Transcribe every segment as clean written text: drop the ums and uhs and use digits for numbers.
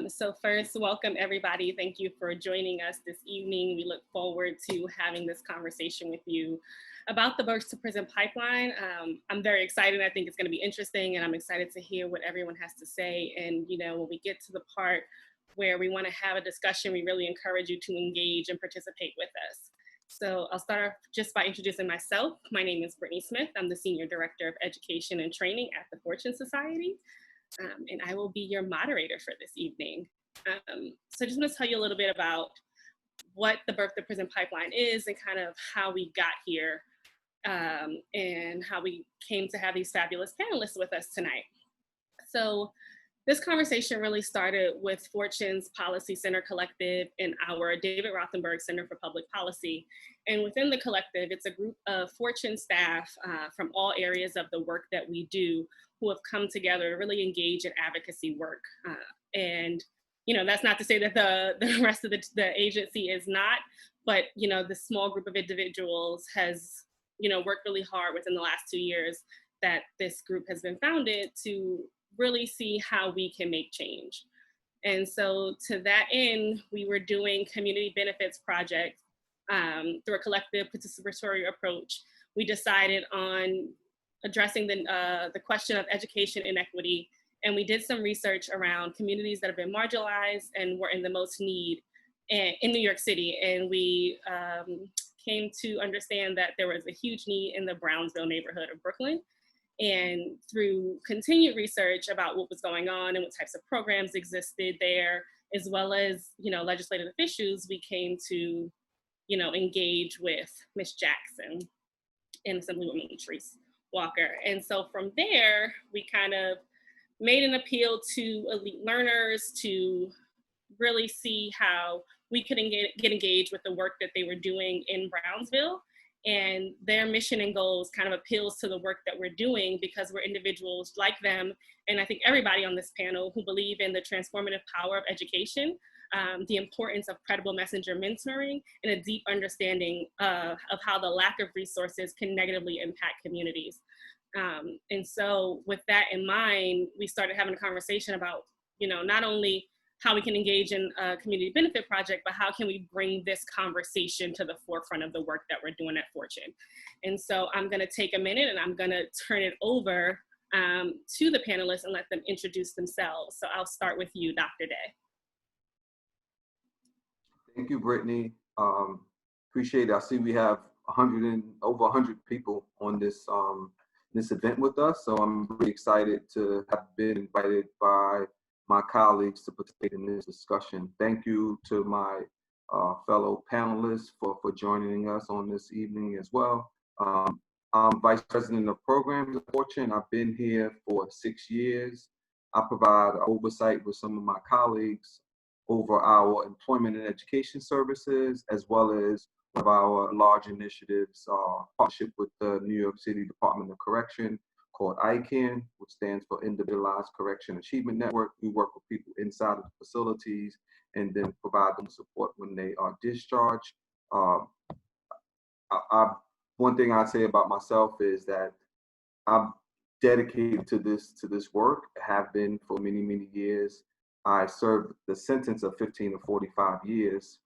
So first, welcome everybody. Thank you for joining us this evening. We look forward to having this conversation with you about the Birth to Prison pipeline. I'm very excited. I think it's going to be interesting, and I'm excited to hear what everyone has to say. And when we get to the part where we want to have a discussion, we really encourage you to engage and participate with us. So I'll start off just by introducing myself. My name is Brittany Smith. I'm the Senior Director of Education and Training at the Fortune Society. And I will be your moderator for this evening. So I just want to tell you a little bit about what the Birth to Prison pipeline is and kind of how we got here and how we came to have these fabulous panelists with us tonight. So this conversation really started with Fortune's Policy Center Collective and our David Rothenberg Center for Public Policy. And within the collective, it's a group of Fortune staff from all areas of the work that we do who have come together to really engage in advocacy work. And that's not to say that the rest of the agency is not, but the small group of individuals has worked really hard within the last 2 years that this group has been founded to really see how we can make change. And so to that end, we were doing community benefits projects through a collective participatory approach. We decided on addressing the question of education inequity, and we did some research around communities that have been marginalized and were in the most need in New York City. And we came to understand that there was a huge need in the Brownsville neighborhood of Brooklyn. And through continued research about what was going on and what types of programs existed there, as well as, legislative officials, we came to, engage with Ms. Jackson and Assemblywoman Latrice Walker. And so from there, we kind of made an appeal to elite learners to really see how we could get engaged with the work that they were doing in Brownsville. And their mission and goals kind of appeals to the work that we're doing because we're individuals like them. And I think everybody on this panel who believe in the transformative power of education, the importance of credible messenger mentoring, and a deep understanding of how the lack of resources can negatively impact communities. And so with that in mind, we started having a conversation about, not only how we can engage in a community benefit project, but how can we bring this conversation to the forefront of the work that we're doing at Fortune. And so I'm gonna take a minute and I'm gonna turn it over to the panelists and let them introduce themselves. So I'll start with you, Dr. Day. Thank you, Brittany. Appreciate it. I see we have over 100 people on this this event with us. So I'm really excited to have been invited by my colleagues to participate in this discussion. Thank you to my fellow panelists for joining us on this evening as well. I'm Vice President of Programs at Fortune. I've been here for 6 years. I provide oversight with some of my colleagues over our employment and education services, as well as one of our large initiatives, partnership with the New York City Department of Correction, called ICANN, which stands for Individualized Correction Achievement Network. We work with people inside of the facilities and then provide them support when they are discharged. One thing I'd say about myself is that I'm dedicated to this work, have been for many, many years. I served the sentence of 15 to 45 years.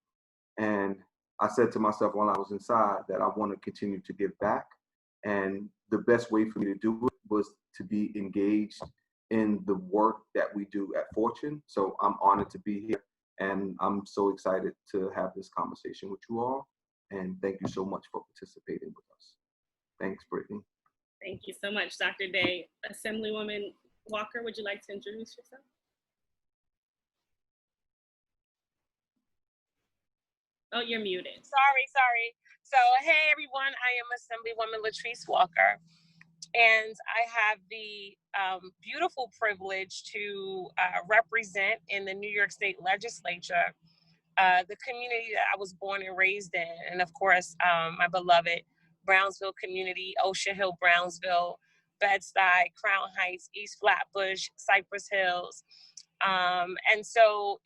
And I said to myself while I was inside that I want to continue to give back. And the best way for me to do it was to be engaged in the work that we do at Fortune. So I'm honored to be here, and I'm so excited to have this conversation with you all. And thank you so much for participating with us. Thanks, Brittany. Thank you so much, Dr. Day. Assemblywoman Walker, would you like to introduce yourself? Oh, you're muted. Sorry. So, hey everyone, I am Assemblywoman Latrice Walker, and I have the beautiful privilege to represent in the New York State Legislature the community that I was born and raised in, and of course, my beloved Brownsville community, Ocean Hill, Brownsville, Bed-Stuy, Crown Heights, East Flatbush, Cypress Hills. And so,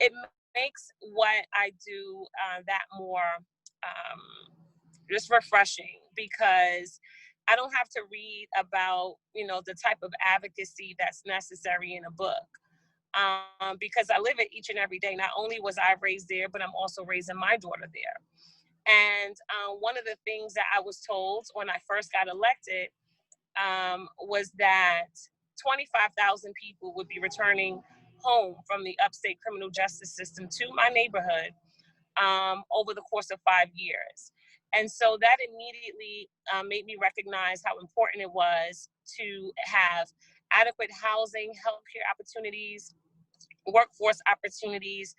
it makes what I do that more just refreshing, because I don't have to read about, the type of advocacy that's necessary in a book. because I live it each and every day. Not only was I raised there, but I'm also raising my daughter there. And one of the things that I was told when I first got elected was that 25,000 people would be returning home from the upstate criminal justice system to my neighborhood over the course of 5 years. And so that immediately made me recognize how important it was to have adequate housing, healthcare opportunities, workforce opportunities,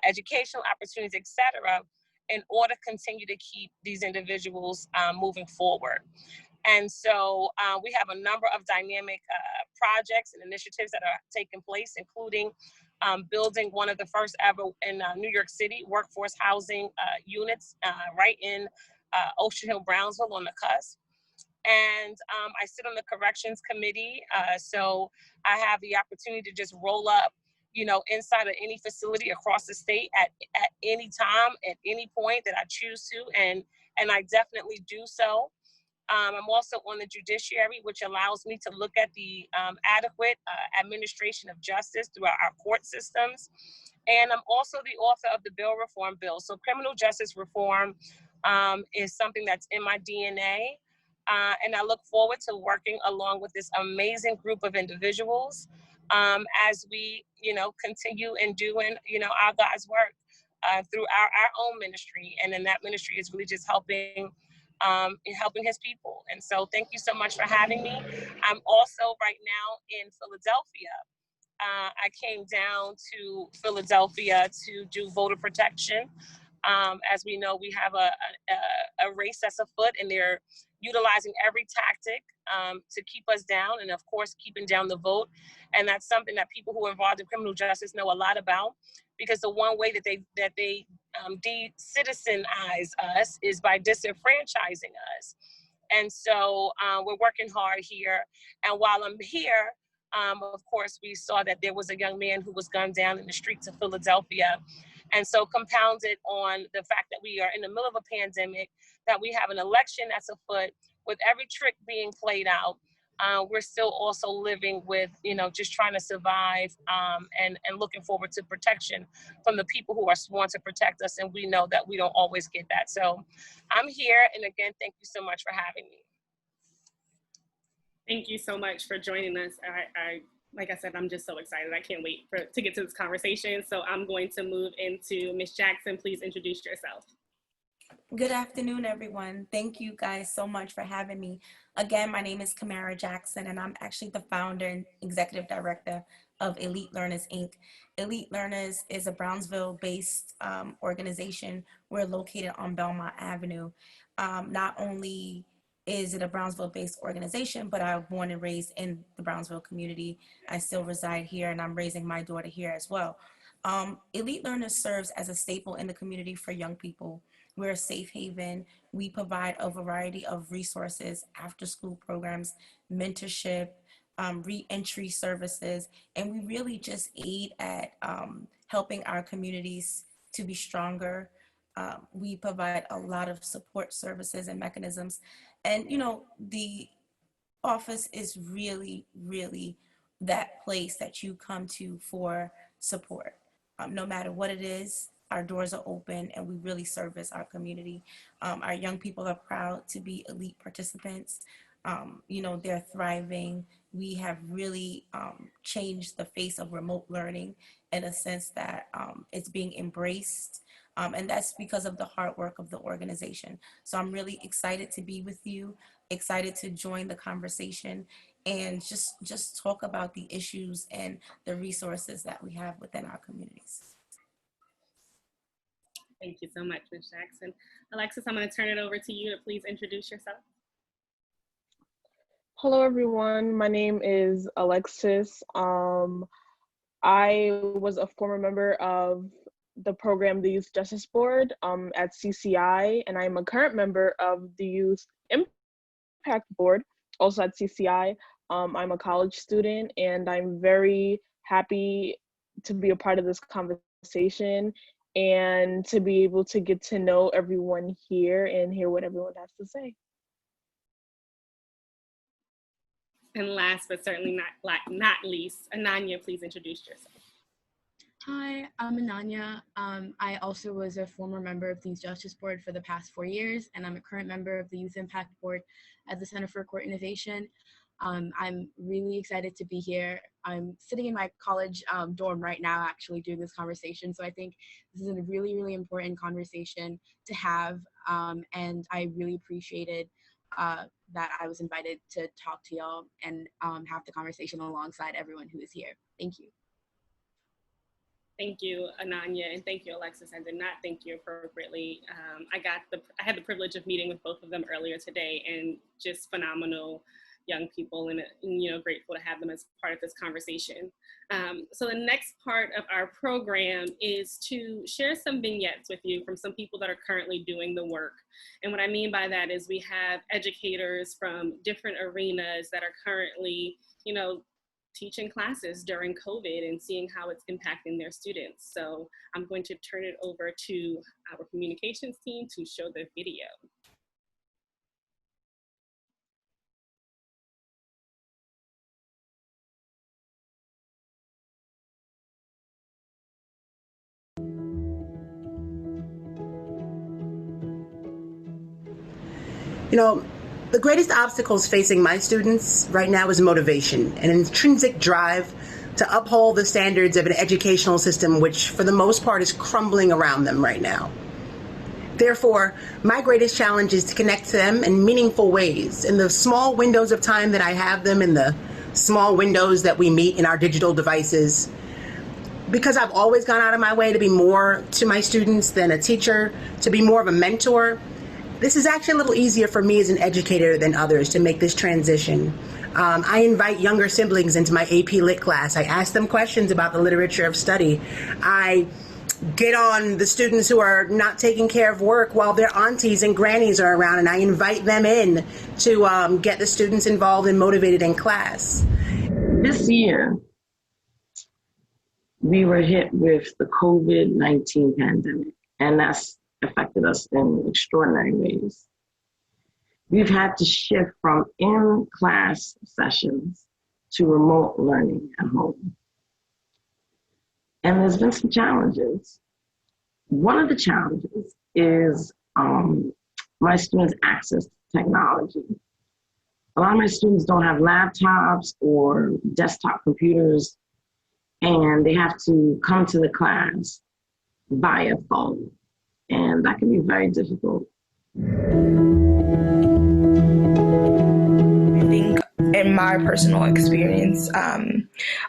educational opportunities, et cetera, in order to continue to keep these individuals moving forward. And so we have a number of dynamic projects and initiatives that are taking place, including building one of the first ever in New York City workforce housing units right in Ocean Hill, Brownsville on the cusp. And I sit on the corrections committee. So I have the opportunity to just roll up, inside of any facility across the state at any time, at any point that I choose to, and I definitely do so. I'm also on the judiciary, which allows me to look at the adequate administration of justice throughout our court systems. And I'm also the author of the bail reform bill. So criminal justice reform is something that's in my DNA. And I look forward to working along with this amazing group of individuals as we, continue and doing, our God's work through our own ministry. And then that ministry is really just helping his people. And so thank you so much for having me. I'm also right now in Philadelphia. I came down to Philadelphia to do voter protection. As we know, we have a race that's afoot, and they're utilizing every tactic to keep us down, and of course, keeping down the vote. And that's something that people who are involved in criminal justice know a lot about, because the one way that they de-citizenize us is by disenfranchising us. And so we're working hard here. And while I'm here, of course, we saw that there was a young man who was gunned down in the streets of Philadelphia. And so compounded on the fact that we are in the middle of a pandemic, that we have an election that's afoot, with every trick being played out, we're still also living with, just trying to survive and looking forward to protection from the people who are sworn to protect us. And we know that we don't always get that. So I'm here. And again, thank you so much for having me. Thank you so much for joining us. Like I said, I'm just so excited. I can't wait to get to this conversation. So I'm going to move into Ms. Jackson. Please introduce yourself. Good afternoon, everyone. Thank you guys so much for having me. Again, my name is Kamara Jackson, and I'm actually the founder and executive director of Elite Learners, Inc. Elite Learners is a Brownsville-based organization. We're located on Belmont Avenue. Not only is it a Brownsville-based organization, but I was born and raised in the Brownsville community. I still reside here, and I'm raising my daughter here as well. Elite Learners serves as a staple in the community for young people. We're a safe haven. We provide a variety of resources, after-school programs, mentorship, re-entry services, and we really just aid at helping our communities to be stronger. We provide a lot of support services and mechanisms. And, the office is really, really that place that you come to for support. No matter what it is, our doors are open, and we really service our community. Our young people are proud to be elite participants. They're thriving. We have really changed the face of remote learning in a sense that it's being embraced. And that's because of the hard work of the organization. So I'm really excited to be with you, excited to join the conversation, and just talk about the issues and the resources that we have within our communities. Thank you so much, Ms. Jackson. Alexis, I'm going to turn it over to you to please introduce yourself. Hello, everyone. My name is Alexis. I was a former member of the program, the Youth Justice Board at CCI, and I'm a current member of the Youth Impact Board, also at CCI. I'm a college student, and I'm very happy to be a part of this conversation and to be able to get to know everyone here and hear what everyone has to say. And last but certainly not least, Ananya, please introduce yourself. Hi, I'm Ananya. I also was a former member of the Youth Justice Board for the past 4 years, and I'm a current member of the Youth Impact Board at the Center for Court Innovation. I'm really excited to be here. I'm sitting in my college dorm right now, actually, doing this conversation. So I think this is a really, really important conversation to have, and I really appreciated that I was invited to talk to y'all and have the conversation alongside everyone who is here. Thank you. Thank you, Ananya, and thank you, Alexis. I did not thank you appropriately. I had the privilege of meeting with both of them earlier today, and just phenomenal young people, and grateful to have them as part of this conversation. So the next part of our program is to share some vignettes with you from some people that are currently doing the work. And what I mean by that is we have educators from different arenas that are currently, teaching classes during COVID and seeing how it's impacting their students. So I'm going to turn it over to our communications team to show the video. The greatest obstacles facing my students right now is motivation, an intrinsic drive to uphold the standards of an educational system which, for the most part, is crumbling around them right now. Therefore, my greatest challenge is to connect to them in meaningful ways, in the small windows of time that I have them, in the small windows that we meet in our digital devices. Because I've always gone out of my way to be more to my students than a teacher, to be more of a mentor, this is actually a little easier for me as an educator than others to make this transition. I invite younger siblings into my AP Lit class. I ask them questions about the literature of study. I get on the students who are not taking care of work while their aunties and grannies are around, and I invite them in to get the students involved and motivated in class. This year, we were hit with the COVID-19 pandemic, and that's affected us in extraordinary ways. We've had to shift from in-class sessions to remote learning at home. And there's been some challenges. One of the challenges is my students' access to technology. A lot of my students don't have laptops or desktop computers, and they have to come to the class via phone. And that can be very difficult. I think in my personal experience,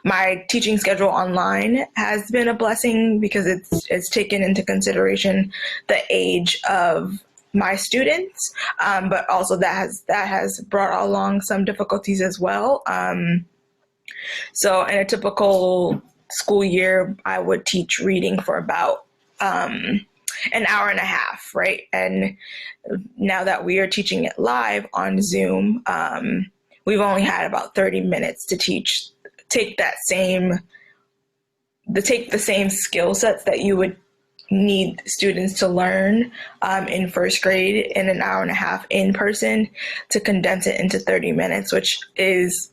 my teaching schedule online has been a blessing because it's taken into consideration the age of my students, but also that has brought along some difficulties as well. So in a typical school year, I would teach reading for about an hour and a half, right? And now that we are teaching it live on Zoom, we've only had about 30 minutes to take the same skill sets that you would need students to learn in first grade in an hour and a half in person, to condense it into 30 minutes, which is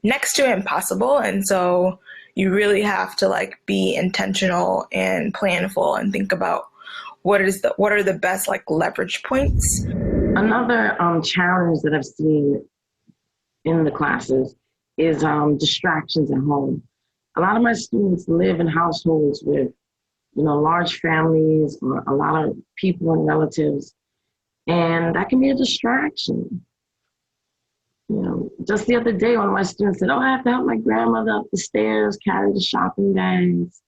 next to impossible. And so you really have to be intentional and planful and think about what are the best leverage points. Another challenge that I've seen in the classes is distractions at home. A lot of my students live in households with large families or a lot of people and relatives, and that can be a distraction. Just the other day, one of my students said, I have to help my grandmother up the stairs, carry the shopping bags.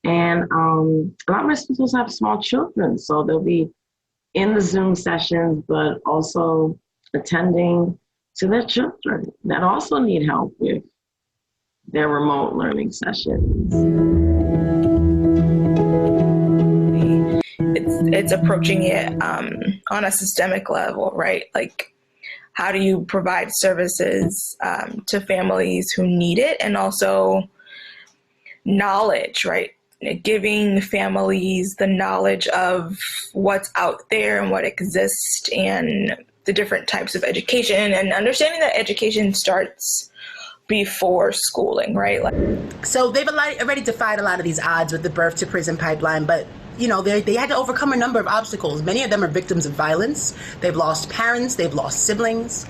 And a lot of my students also have small children, so they'll be in the Zoom sessions, but also attending to their children that also need help with their remote learning sessions. It's approaching it on a systemic level, right? How do you provide services to families who need it, and also knowledge, right? Giving families the knowledge of what's out there and what exists and the different types of education, and understanding that education starts before schooling, right? So they've already defied a lot of these odds with the birth to prison pipeline, but they had to overcome a number of obstacles. Many of them are victims of violence. They've lost parents, they've lost siblings.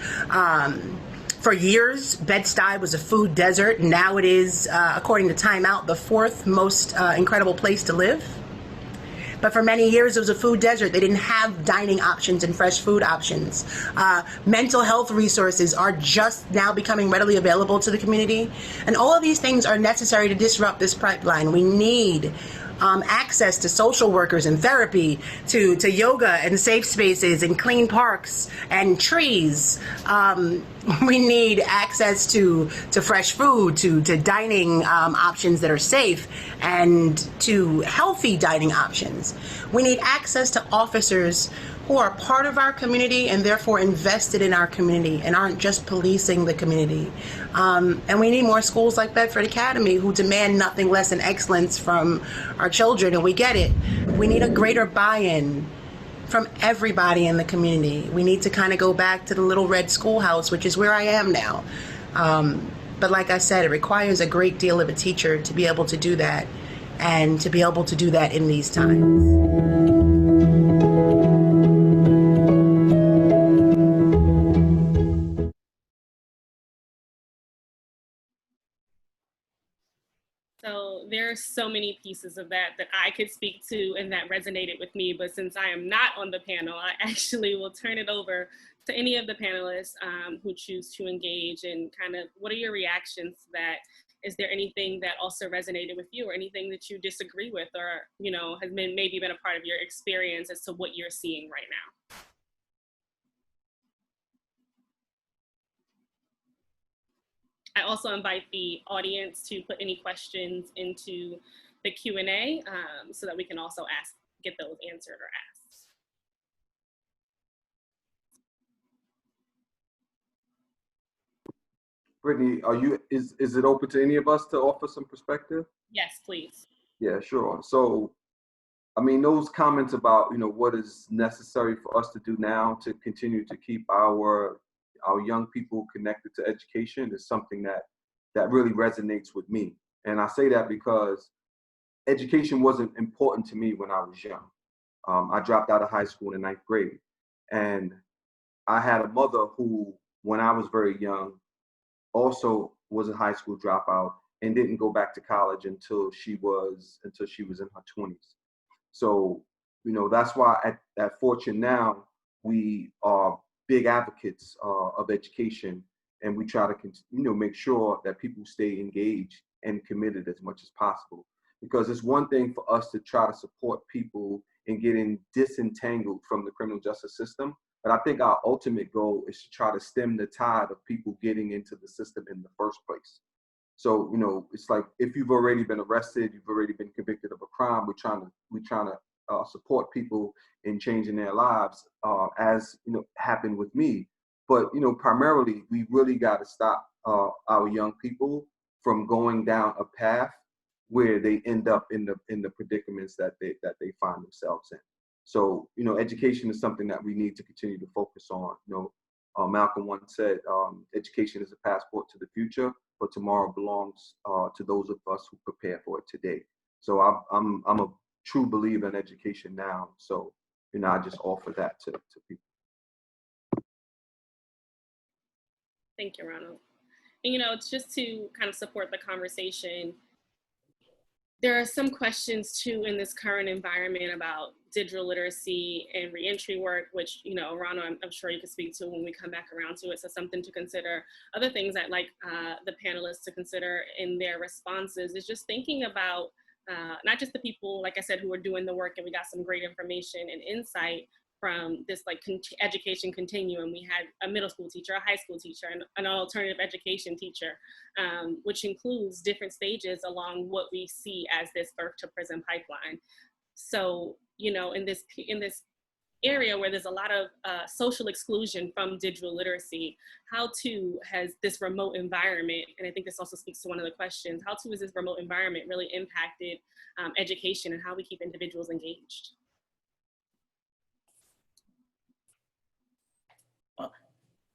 For years, Bed-Stuy was a food desert. Now it is, according to Time Out, the fourth most incredible place to live. But for many years, it was a food desert. They didn't have dining options and fresh food options. Mental health resources are just now becoming readily available to the community. And all of these things are necessary to disrupt this pipeline. We need access to social workers and therapy, to yoga and safe spaces and clean parks and trees. We need access to fresh food, to dining options that are safe, and to healthy dining options. We need access to officers who are part of our community and therefore invested in our community and aren't just policing the community. And we need more schools like Bedford Academy who demand nothing less than excellence from our children, and we get it. We need a greater buy-in from everybody in the community. We need to kind of go back to the little red schoolhouse, which is where I am now. But like I said, it requires a great deal of a teacher to be able to do that, and to be able to do that in these times. So there are so many pieces of that I could speak to and that resonated with me, but since I am not on the panel, I actually will turn it over to any of the panelists who choose to engage, and kind of what are your reactions to that? Is there anything that also resonated with you, or anything that you disagree with, or has maybe been a part of your experience as to what you're seeing right now? I also invite the audience to put any questions into the Q&A so that we can also get those answered or asked. Brittany, is it open to any of us to offer some perspective? Yes, please. Yeah, sure. So, I mean, those comments about, what is necessary for us to do now to continue to keep our young people connected to education is something that really resonates with me. And I say that because education wasn't important to me when I was young. I dropped out of high school in 9th grade. And I had a mother who, when I was very young, also was a high school dropout and didn't go back to college until she was in her 20s. So, that's why at Fortune now, we are big advocates of education, and we try to make sure that people stay engaged and committed as much as possible. Because it's one thing for us to try to support people in getting disentangled from the criminal justice system, but I think our ultimate goal is to try to stem the tide of people getting into the system in the first place. So, it's like if you've already been arrested, you've already been convicted of a crime, we're trying to support people in changing their lives, as happened with me. But primarily, we really got to stop our young people from going down a path where they end up in the predicaments that they find themselves in. So education is something that we need to continue to focus on. Malcolm once said, education is a passport to the future, but tomorrow belongs to those of us who prepare for it today. So I'm a true believer in education now. So I just offer that to people. Thank you, Ronald. And it's just to kind of support the conversation. There are some questions too in this current environment about digital literacy and reentry work, which, Ronald, I'm sure you can speak to when we come back around to it. So something to consider. Other things I'd like the panelists to consider in their responses is just thinking about not just the people, like I said, who are doing the work, and we got some great information and insight from this education continuum. We had a middle school teacher, a high school teacher, and an alternative education teacher, which includes different stages along what we see as this birth to prison pipeline. So, in this area where there's a lot of social exclusion from digital literacy, how too has this remote environment, and I think this also speaks to one of the questions, how too has this remote environment really impacted education and how we keep individuals engaged?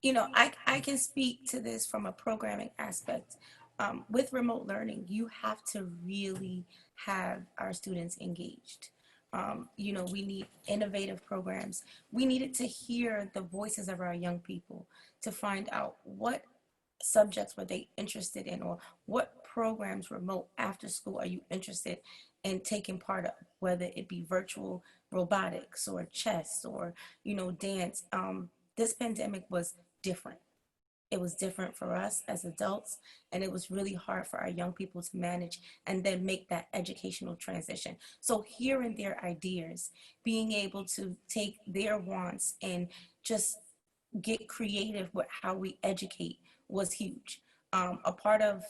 I can speak to this from a programming aspect. With remote learning, you have to really have our students engaged. We need innovative programs. We needed to hear the voices of our young people to find out what subjects were they interested in, or what programs remote after school are you interested in taking part of, whether it be virtual robotics or chess or dance. This pandemic was different. It was different for us as adults, and it was really hard for our young people to manage and then make that educational transition. So hearing their ideas, being able to take their wants and just get creative with how we educate was huge. A part of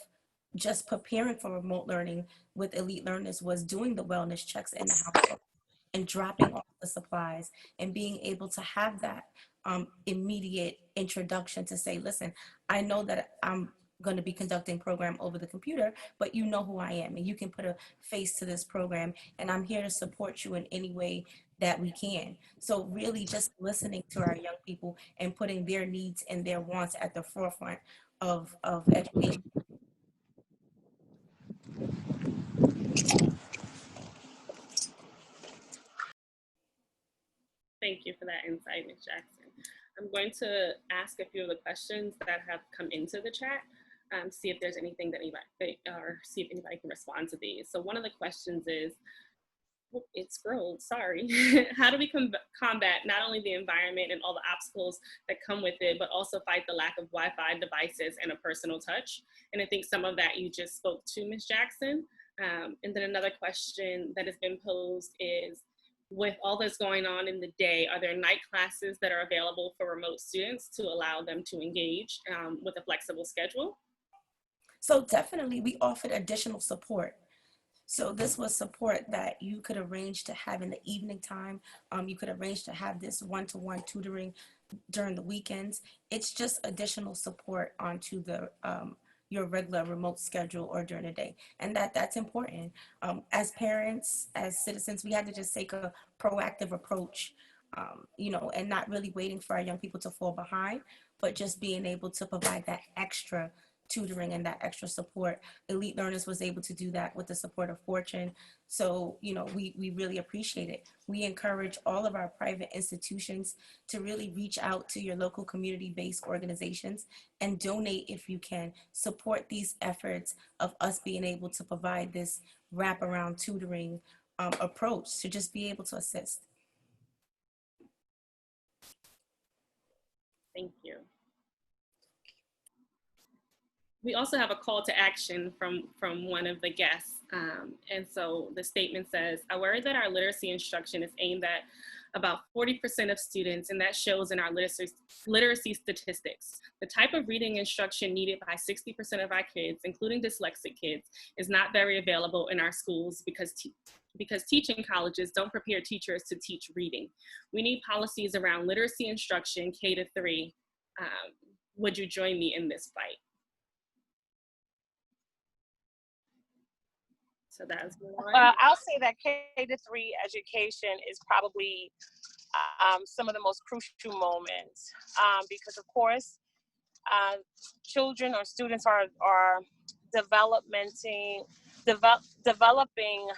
just preparing for remote learning with elite learners was doing the wellness checks in the household and dropping off the supplies and being able to have that immediate introduction to say, listen, I know that I'm going to be conducting program over the computer, but you know who I am and you can put a face to this program, and I'm here to support you in any way that we can. So really just listening to our young people and putting their needs and their wants at the forefront of education. Thank you for that insight, Ms. Jackson. I'm going to ask a few of the questions that have come into the chat, see if there's anything that anybody, or see if anybody can respond to these. So one of the questions is, it scrolled, sorry. How do we combat not only the environment and all the obstacles that come with it, but also fight the lack of Wi-Fi devices and a personal touch? And I think some of that you just spoke to, Ms. Jackson. And then another question that has been posed is, with all that's going on in the day, are there night classes that are available for remote students to allow them to engage with a flexible schedule? So definitely we offered additional support. So this was support that you could arrange to have in the evening time. You could arrange to have this one-to-one tutoring during the weekends. It's just additional support onto the your regular remote schedule or during the day. And that's important. As parents, as citizens, we had to just take a proactive approach, and not really waiting for our young people to fall behind, but just being able to provide that extra tutoring and that extra support. Elite Learners was able to do that with the support of Fortune. So, we really appreciate it. We encourage all of our private institutions to really reach out to your local community-based organizations and donate if you can. Support these efforts of us being able to provide this wraparound tutoring approach to just be able to assist. Thank you. We also have a call to action from one of the guests. And so the statement says, I worry that our literacy instruction is aimed at about 40% of students, and that shows in our literacy statistics. The type of reading instruction needed by 60% of our kids, including dyslexic kids, is not very available in our schools because teaching colleges don't prepare teachers to teach reading. We need policies around literacy instruction K-3. Would you join me in this fight? So that's one. I'll say that K-3 education is probably some of the most crucial moments because, of course, children or students are developing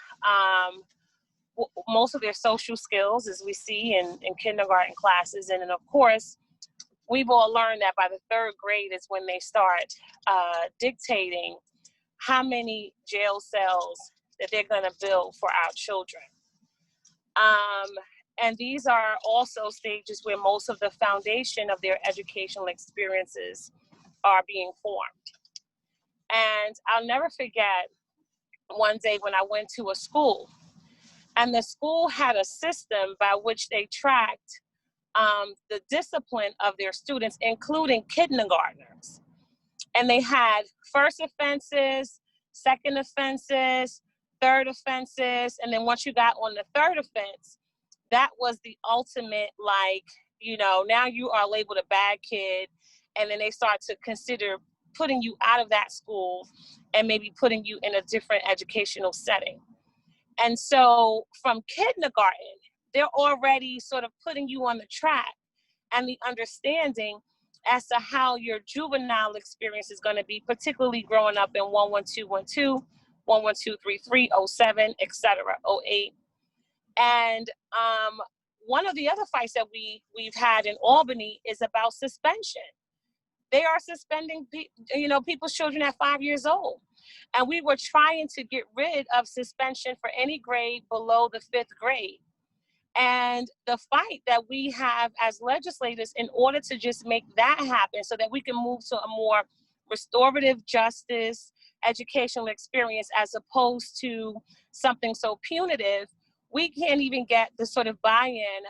most of their social skills, as we see in kindergarten classes. And then, of course, we've all learned that by the third grade is when they start dictating how many jail cells that they're going to build for our children. And these are also stages where most of the foundation of their educational experiences are being formed. And I'll never forget one day when I went to a school, and the school had a system by which they tracked the discipline of their students, including kindergartners. And they had first offenses, second offenses, third offenses. And then once you got on the third offense, that was the ultimate, now you are labeled a bad kid. And then they start to consider putting you out of that school and maybe putting you in a different educational setting. And so from kindergarten, they're already sort of putting you on the track and the understanding. as to how your juvenile experience is going to be, particularly growing up in 11212, 11233, 07, etc., 08. And one of the other fights that we've had in Albany is about suspension. They are suspending, people's children at 5 years old. And we were trying to get rid of suspension for any grade below the 5th grade. And the fight that we have as legislators in order to just make that happen so that we can move to a more restorative justice educational experience as opposed to something so punitive, we can't even get the sort of buy-in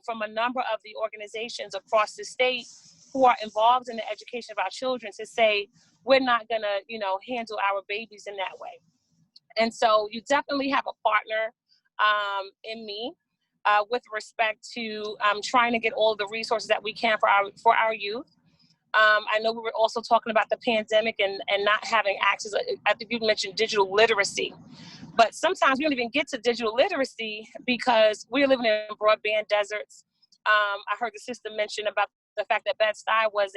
from a number of the organizations across the state who are involved in the education of our children to say, we're not gonna, handle our babies in that way. And so you definitely have a partner in me with respect to trying to get all the resources that we can for our youth. I know we were also talking about the pandemic and not having access. I think you mentioned digital literacy, but sometimes we don't even get to digital literacy because we're living in broadband deserts. I heard the sister mention about the fact that Bed-Stuy was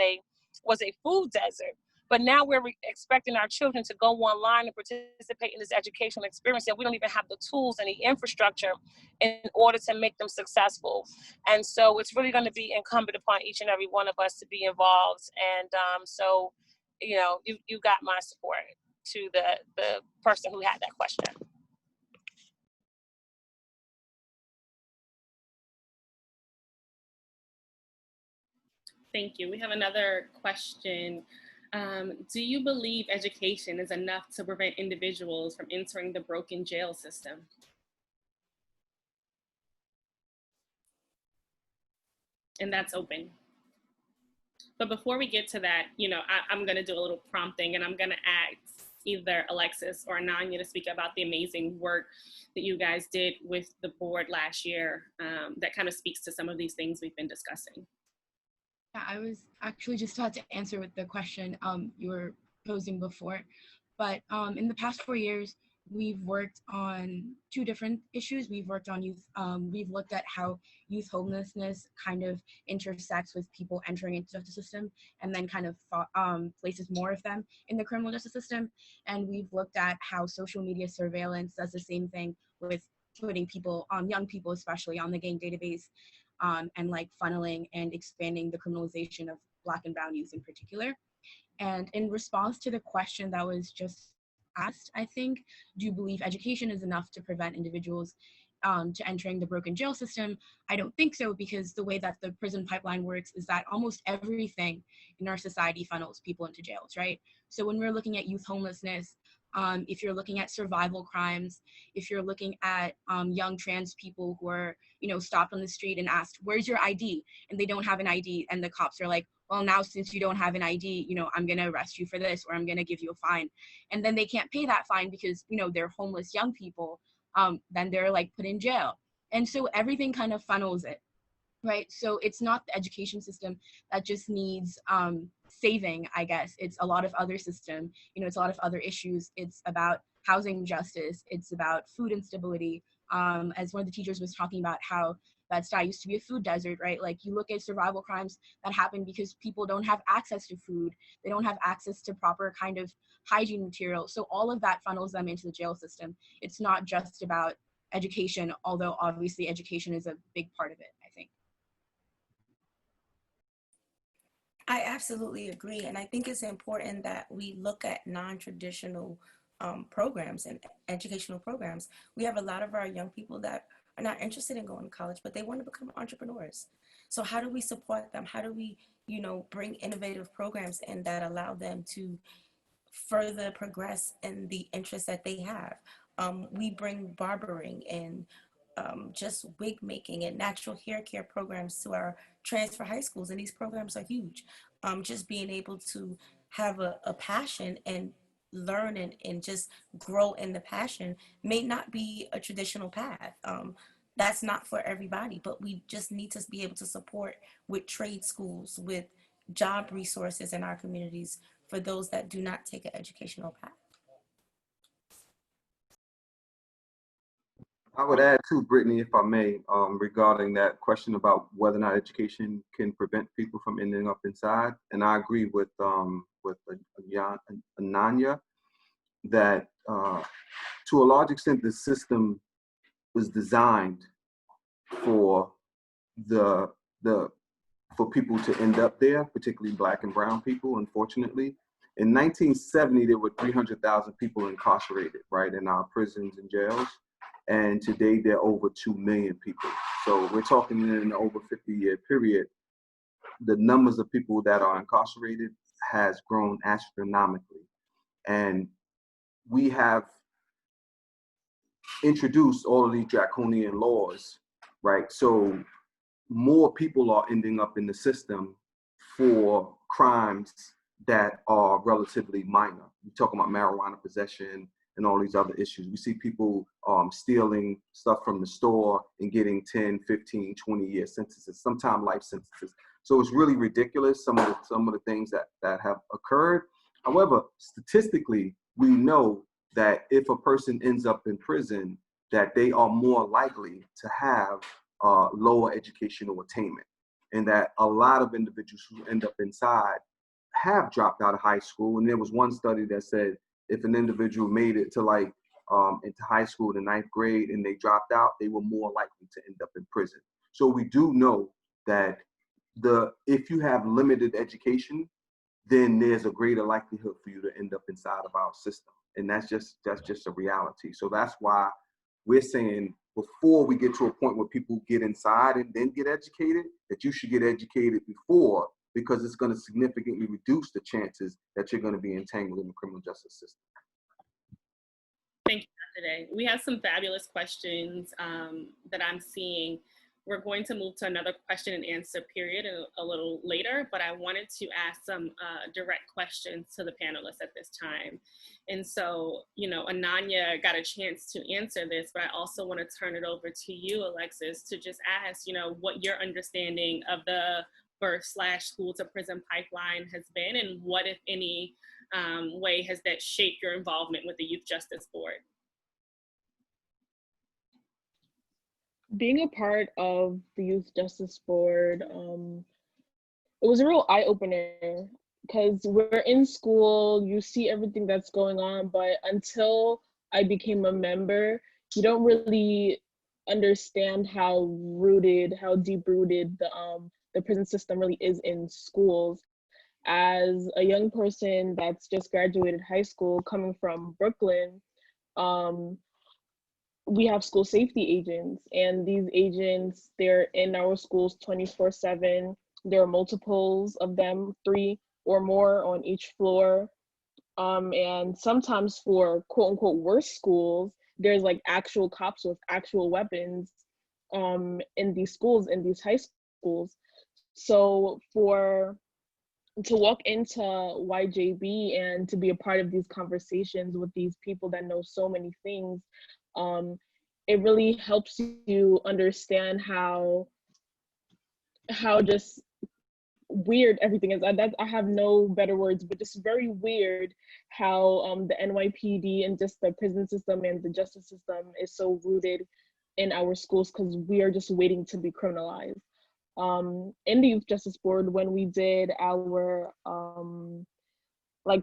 a food desert. But now we're expecting our children to go online and participate in this educational experience, and we don't even have the tools and the infrastructure in order to make them successful. And so it's really going to be incumbent upon each and every one of us to be involved. And so, you got my support to the person who had that question. Thank you. We have another question. Do you believe education is enough to prevent individuals from entering the broken jail system? And that's open. But before we get to that, I'm going to do a little prompting, and I'm going to ask either Alexis or Ananya to speak about the amazing work that you guys did with the board last year that kind of speaks to some of these things we've been discussing. Yeah, I was actually just about to answer with the question you were posing before, but in the past 4 years, we've worked on 2 different issues. We've worked on youth. We've looked at how youth homelessness kind of intersects with people entering into the justice system and then kind of places more of them in the criminal justice system. And we've looked at how social media surveillance does the same thing with putting people, young people especially, on the gang database. And like funneling and expanding the criminalization of Black and brown youth in particular. And in response to the question that was just asked, I think, do you believe education is enough to prevent individuals to entering the broken jail system? I don't think so, because the way that the prison pipeline works is that almost everything in our society funnels people into jails, right? So when we're looking at youth homelessness, if you're looking at survival crimes, if you're looking at young trans people who are, stopped on the street and asked, where's your ID? And they don't have an ID. And the cops are like, well, now since you don't have an ID, I'm going to arrest you for this, or I'm going to give you a fine. And then they can't pay that fine because, they're homeless young people. Then they're like put in jail. And so everything kind of funnels it. Right. So it's not the education system that just needs saving, I guess. It's a lot of other system, it's a lot of other issues. It's about housing justice. It's about food instability. As one of the teachers was talking about how Bed-Stuy used to be a food desert, right? Like you look at survival crimes that happen because people don't have access to food. They don't have access to proper kind of hygiene material. So all of that funnels them into the jail system. It's not just about education, although obviously education is a big part of it, I think. I absolutely agree. And I think it's important that we look at non-traditional programs and educational programs. We have a lot of our young people that are not interested in going to college, but they want to become entrepreneurs. So how do we support them? How do we, bring innovative programs in that allow them to further progress in the interests that they have? We bring barbering and just wig making and natural hair care programs to our transfer high schools, and these programs are huge. Just being able to have a passion and learn and just grow in the passion may not be a traditional path. That's not for everybody, but we just need to be able to support with trade schools, with job resources in our communities for those that do not take an educational path. I would add too, Brittany, if I may, regarding that question about whether or not education can prevent people from ending up inside. And I agree with Ananya that to a large extent, the system was designed for for people to end up there, particularly Black and brown people, unfortunately. In 1970, there were 300,000 people incarcerated, right, in our prisons and jails. And today there are over 2 million people. So we're talking in an over 50-year period, the numbers of people that are incarcerated has grown astronomically. And we have introduced all of these draconian laws, right? So more people are ending up in the system for crimes that are relatively minor. We talk about marijuana possession and all these other issues. We see people stealing stuff from the store and getting 10, 15, 20-year sentences, sometimes life sentences. So it's really ridiculous, some of the things that have occurred. However, statistically, we know that if a person ends up in prison, that they are more likely to have lower educational attainment, and that a lot of individuals who end up inside have dropped out of high school. And there was one study that said if an individual made it to into high school, the 9th grade, and they dropped out, they were more likely to end up in prison. So we do know that if you have limited education, then there's a greater likelihood for you to end up inside of our system. And that's just a reality. So that's why we're saying before we get to a point where people get inside and then get educated, that you should get educated before, because it's going to significantly reduce the chances that you're going to be entangled in the criminal justice system. Thank you, Dr. Day. We have some fabulous questions that I'm seeing. We're going to move to another question and answer period a little later, but I wanted to ask some direct questions to the panelists at this time. And so, Ananya got a chance to answer this, but I also want to turn it over to you, Alexis, to just ask, what your understanding of the birth/school to prison pipeline has been, and what, if any, way has that shaped your involvement with the Youth Justice Board? Being a part of the Youth Justice Board, it was a real eye-opener, because we're in school, you see everything that's going on, but until I became a member, you don't really understand how deep-rooted the prison system really is in schools. As a young person that's just graduated high school, coming from Brooklyn, we have school safety agents, and these agents, they're in our schools 24/7. There are multiples of them, 3 or more on each floor. And sometimes for quote unquote worse schools, there's like actual cops with actual weapons in these schools, in these high schools. So to walk into YJB and to be a part of these conversations with these people that know so many things, it really helps you understand how just weird everything is. I have no better words, but just very weird how the NYPD and just the prison system and the justice system is so rooted in our schools, because we are just waiting to be criminalized. In the Youth Justice Board, when we did our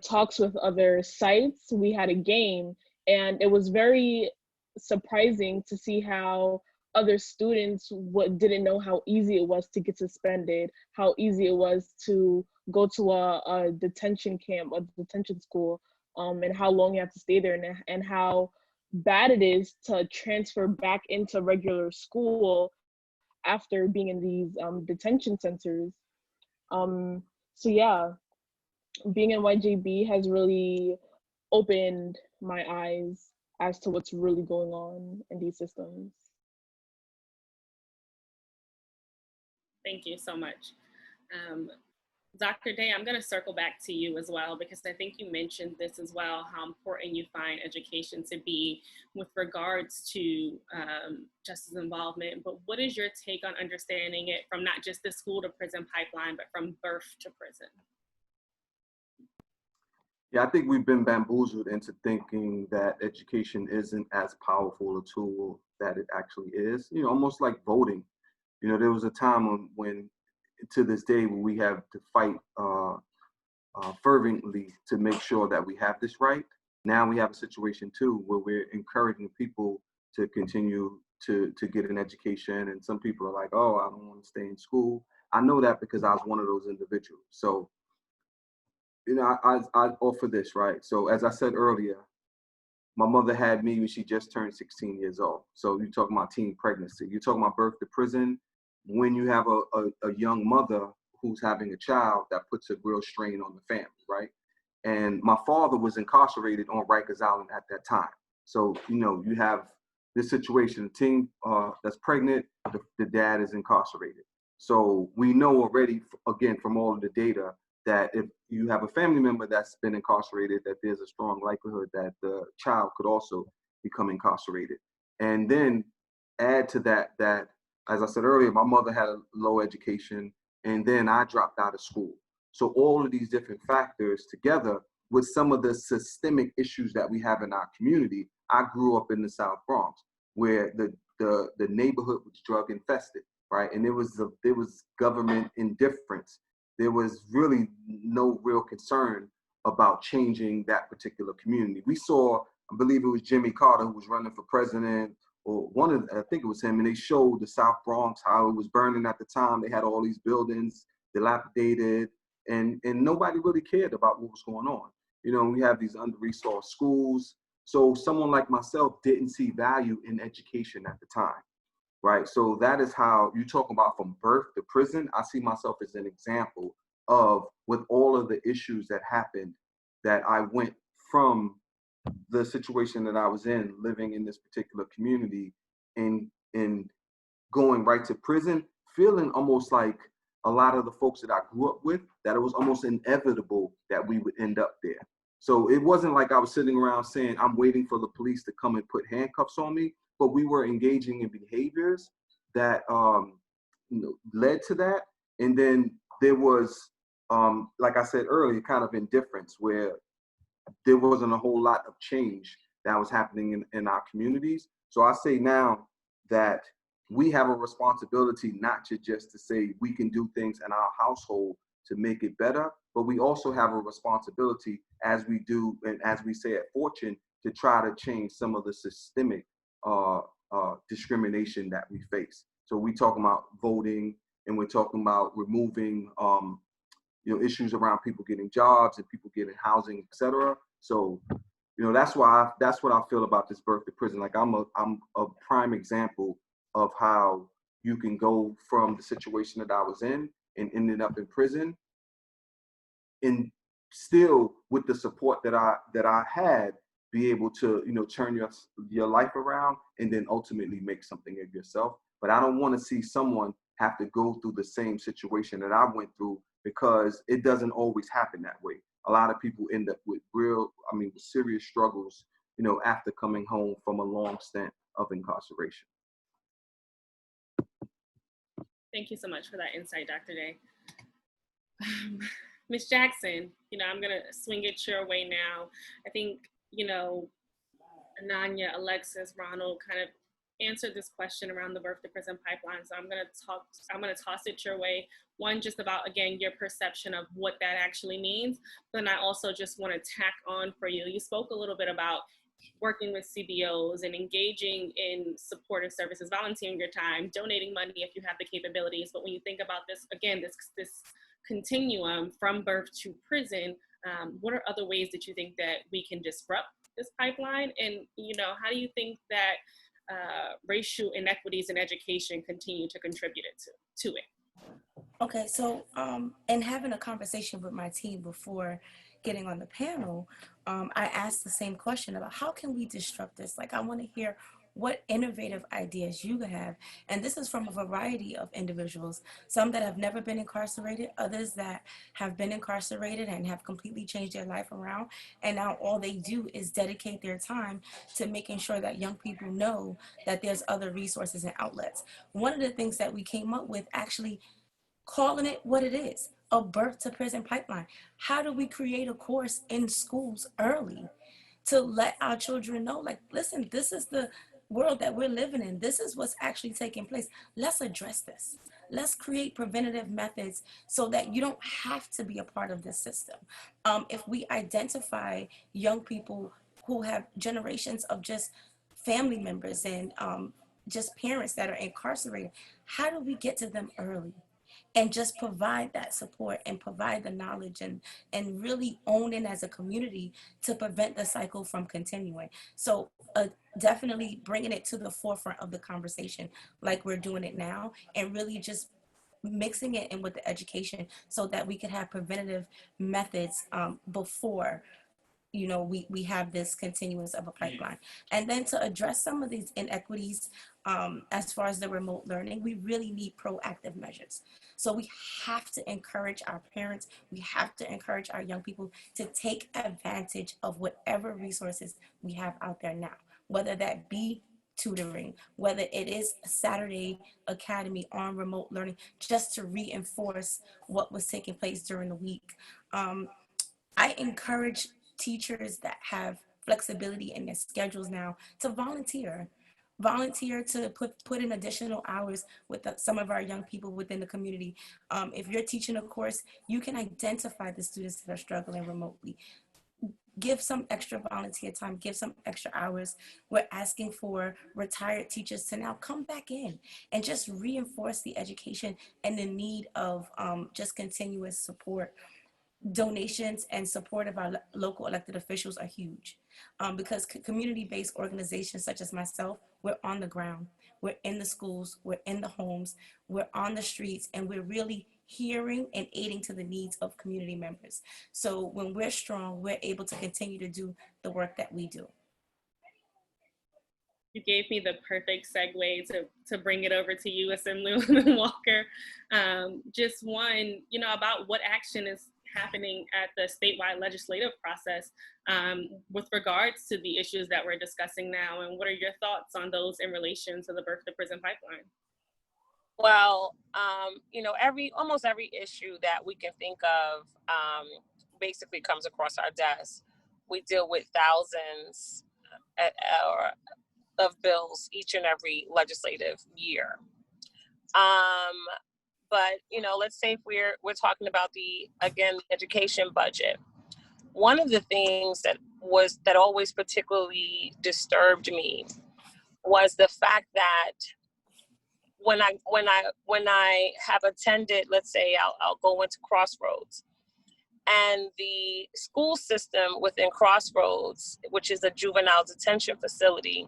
talks with other sites, we had a game, and it was very surprising to see how other students didn't know how easy it was to get suspended, how easy it was to go to a detention camp, a detention school, and how long you have to stay there, and how bad it is to transfer back into regular school after being in these detention centers. So yeah, being in YJB has really opened my eyes as to what's really going on in these systems. Thank you so much. Dr. Day, I'm going to circle back to you as well, because I think you mentioned this as well, how important you find education to be with regards to justice involvement. But what is your take on understanding it from not just the school to prison pipeline, but from birth to prison? Yeah, I think we've been bamboozled into thinking that education isn't as powerful a tool that it actually is. You know, almost like voting. You know, there was a time when to this day, when we have to fight fervently to make sure that we have this right. Now we have a situation too where we're encouraging people to continue to get an education, and some people are like, "Oh, I don't want to stay in school." I know that because I was one of those individuals. So, you know, I offer this, right? So, as I said earlier, my mother had me when she just turned 16 years old. So you're talking about teen pregnancy. You're talking about birth to prison. When you have a young mother who's having a child, that puts a real strain on the family, right? And my father was incarcerated on Rikers Island at that time. So, you know, you have this situation, a teen that's pregnant, the dad is incarcerated. So we know already, again, from all of the data, that if you have a family member that's been incarcerated, that there's a strong likelihood that the child could also become incarcerated. And then add to that, that, as I said earlier, my mother had a low education, and then I dropped out of school. So all of these different factors together with some of the systemic issues that we have in our community. I grew up in the South Bronx, where the neighborhood was drug infested, right? And there was government indifference. There was really no real concern about changing that particular community. We saw, I believe it was Jimmy Carter who was running for president, or I think it was him, and they showed the South Bronx, how it was burning at the time. They had all these buildings dilapidated, and nobody really cared about what was going on. You know, we have these under-resourced schools. So someone like myself didn't see value in education at the time, right? So that is how you talk about from birth to prison. I see myself as an example of, with all of the issues that happened, that I went from the situation that I was in, living in this particular community, and going right to prison, feeling almost like a lot of the folks that I grew up with, that it was almost inevitable that we would end up there. So it wasn't like I was sitting around saying, I'm waiting for the police to come and put handcuffs on me, but we were engaging in behaviors that led to that. And then there was, like I said earlier, kind of indifference, where there wasn't a whole lot of change that was happening in our communities. So I say now that we have a responsibility not just to say we can do things in our household to make it better, but we also have a responsibility, as we do and as we say at Fortune, to try to change some of the systemic discrimination that we face. So we talking about voting, and we're talking about removing issues around people getting jobs and people getting housing, et cetera. So, that's what I feel about this birth to prison. Like I'm a prime example of how you can go from the situation that I was in and ended up in prison, and still, with the support that I had, be able to turn your life around and then ultimately make something of yourself. But I don't want to see someone have to go through the same situation that I went through, because it doesn't always happen that way. A lot of people end up with serious struggles, after coming home from a long stint of incarceration. Thank you so much for that insight, Dr. Day. Ms. Jackson, I'm gonna swing it your way now. I think, Ananya, Alexis, Ronald kind of answered this question around the birth to prison pipeline. So I'm gonna toss it your way. One, just about, again, your perception of what that actually means. But then I also just want to tack on for you. You spoke a little bit about working with CBOs and engaging in supportive services, volunteering your time, donating money if you have the capabilities. But when you think about this, again, this continuum from birth to prison, what are other ways that you think that we can disrupt this pipeline? And, how do you think that racial inequities in education continue to contribute to it? Okay, so in having a conversation with my team before getting on the panel, I asked the same question about how can we disrupt this? Like, I want to hear what innovative ideas you have. And this is from a variety of individuals, some that have never been incarcerated, others that have been incarcerated and have completely changed their life around. And now all they do is dedicate their time to making sure that young people know that there's other resources and outlets. One of the things that we came up with, actually calling it what it is. a birth to prison pipeline? How do we create a course in schools early to let our children know, like, listen, this is the world that we're living in. This is what's actually taking place. Let's address this. Let's create preventative methods so that you don't have to be a part of this system. If we identify young people who have generations of just family members and just parents that are incarcerated, how do we get to them early? And just provide that support and provide the knowledge and really own in as a community to prevent the cycle from continuing. So definitely bringing it to the forefront of the conversation like we're doing it now, and really just mixing it in with the education so that we could have preventative methods before we have this continuous of a pipeline. And then to address some of these inequities as far as the remote learning, we really need proactive measures. So we have to encourage our parents, we have to encourage our young people to take advantage of whatever resources we have out there now, whether that be tutoring, whether it is Saturday Academy on remote learning, just to reinforce what was taking place during the week. I encourage teachers that have flexibility in their schedules now to volunteer to put in additional hours with some of our young people within the community. If you're teaching a course, you can identify the students that are struggling remotely. Give some extra volunteer time, give some extra hours. We're asking for retired teachers to now come back in and just reinforce the education and the need of just continuous support. Donations and support of our local elected officials are huge because community-based organizations such as myself, we're on the ground, we're in the schools, we're in the homes, we're on the streets, and we're really hearing and aiding to the needs of community members. So when we're strong, we're able to continue to do the work that we do. You gave me the perfect segue to bring it over to you, Assemblywoman Walker. Just one, about what action is happening at the statewide legislative process with regards to the issues that we're discussing now, and what are your thoughts on those in relation to the birth to prison pipeline? Well, almost every issue that we can think of basically comes across our desk. We deal with thousands of bills each and every legislative year. But let's say if we're talking about the education budget. One of the things that always particularly disturbed me was the fact that when I have attended, let's say I'll go into Crossroads, and the school system within Crossroads, which is a juvenile detention facility,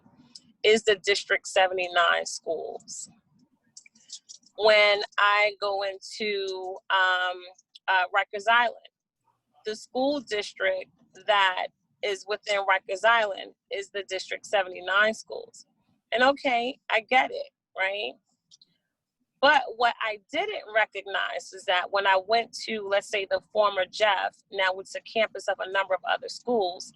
is the District 79 schools. When I go into Rikers Island, the school district that is within Rikers Island is the District 79 schools. And okay, I get it, right? But what I didn't recognize is that when I went to, let's say, the former Jeff, now it's a campus of a number of other schools,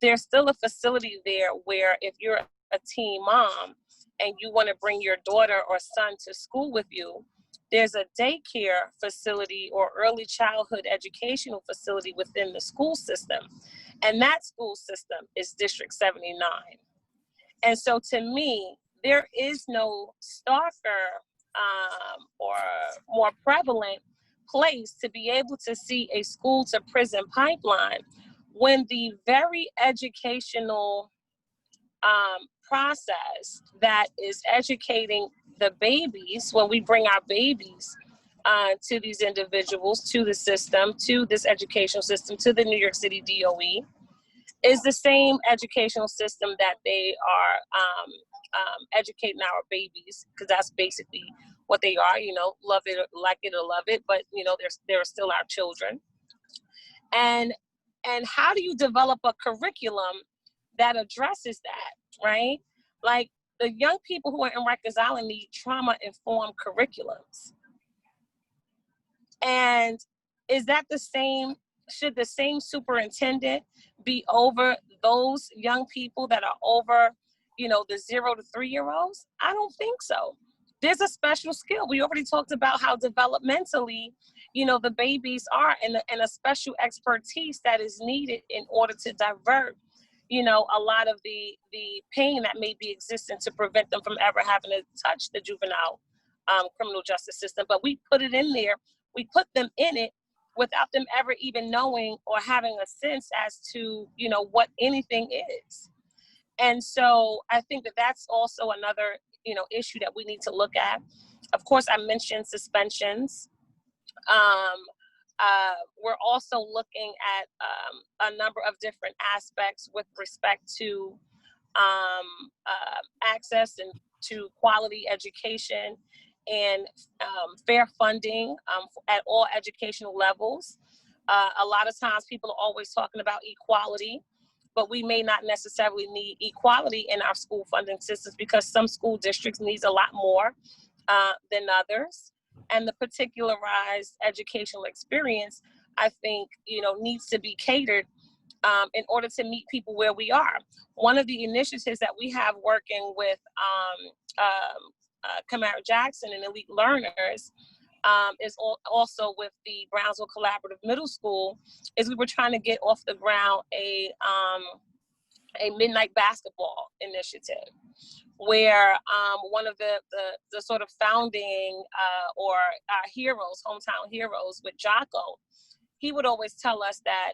there's still a facility there where if you're a teen mom and you want to bring your daughter or son to school with you, there's a daycare facility or early childhood educational facility within the school system. And that school system is District 79. And so to me, there is no starker or more prevalent place to be able to see a school to prison pipeline when the very educational process that is educating the babies, when we bring our babies to these individuals, to the system, to this educational system, to the New York City DOE, is the same educational system that they are educating our babies, because that's basically what they are, love it, like it or love it, but they're still our children. And how do you develop a curriculum that addresses that, right? Like the young people who are in Rikers Island need trauma-informed curriculums. And is that the same, should the same superintendent be over those young people that are over, the 0 to 3 year olds? I don't think so. there's a special skill. We already talked about how developmentally, you know, the babies are, and a special expertise that is needed in order to divert, you know, a lot of the pain that may be existing to prevent them from ever having to touch the juvenile criminal justice system. But we put it in there, we put them in it without them ever even knowing or having a sense as to, you know, what anything is. And so I think that that's also another, you know, issue that we need to look at. Of course, I mentioned suspensions. We're also looking at a number of different aspects with respect to access and to quality education and fair funding at all educational levels. A lot of times people are always talking about equality, but we may not necessarily need equality in our school funding systems because some school districts needs a lot more than others. And the particularized educational experience, I think, you know, needs to be catered in order to meet people where we are. One of the initiatives that we have working with Kamara Jackson and Elite Learners is also with the Brownsville Collaborative Middle School, is we were trying to get off the ground a midnight basketball initiative, where one of the sort of founding or our heroes, hometown heroes with Jocko, he would always tell us that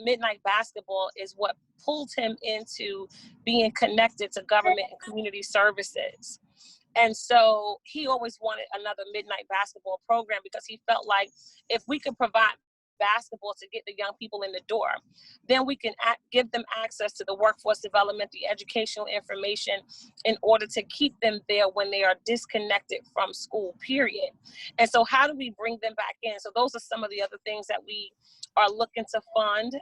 midnight basketball is what pulled him into being connected to government and community services. And so he always wanted another midnight basketball program because he felt like if we could provide basketball to get the young people in the door, then we can give them access to the workforce development, the educational information in order to keep them there when they are disconnected from school, period. And so how do we bring them back in? So those are some of the other things that we are looking to fund.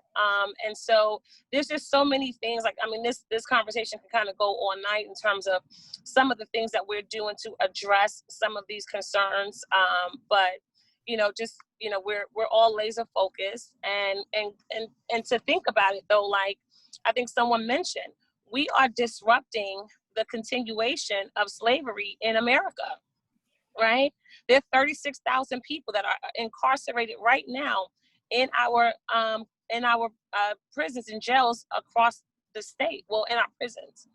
And so there's just so many things. Like, I mean, this conversation can kind of go all night in terms of some of the things that we're doing to address some of these concerns. But you know, just, you know, we're all laser focused and to think about it though, like I think someone mentioned, we are disrupting the continuation of slavery in America, right? There are 36,000 people that are incarcerated right now in our prisons and jails across the state, well, in our prisons.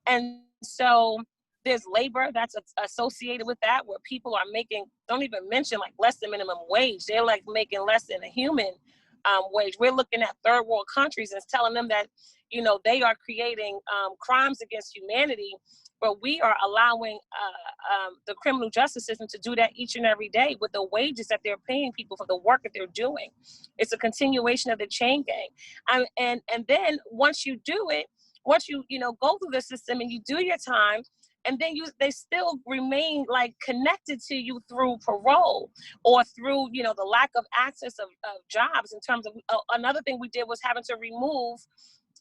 And so there's labor that's associated with that, where people are making, don't even mention like less than minimum wage. They're like making less than a human wage. We're looking at third world countries and telling them that, you know, they are creating crimes against humanity, but we are allowing the criminal justice system to do that each and every day with the wages that they're paying people for the work that they're doing. It's a continuation of the chain gang. And then once you do it, once you go through the system and you do your time, and then they still remain like connected to you through parole or through, you know, the lack of access of jobs. In terms of another thing we did was having to remove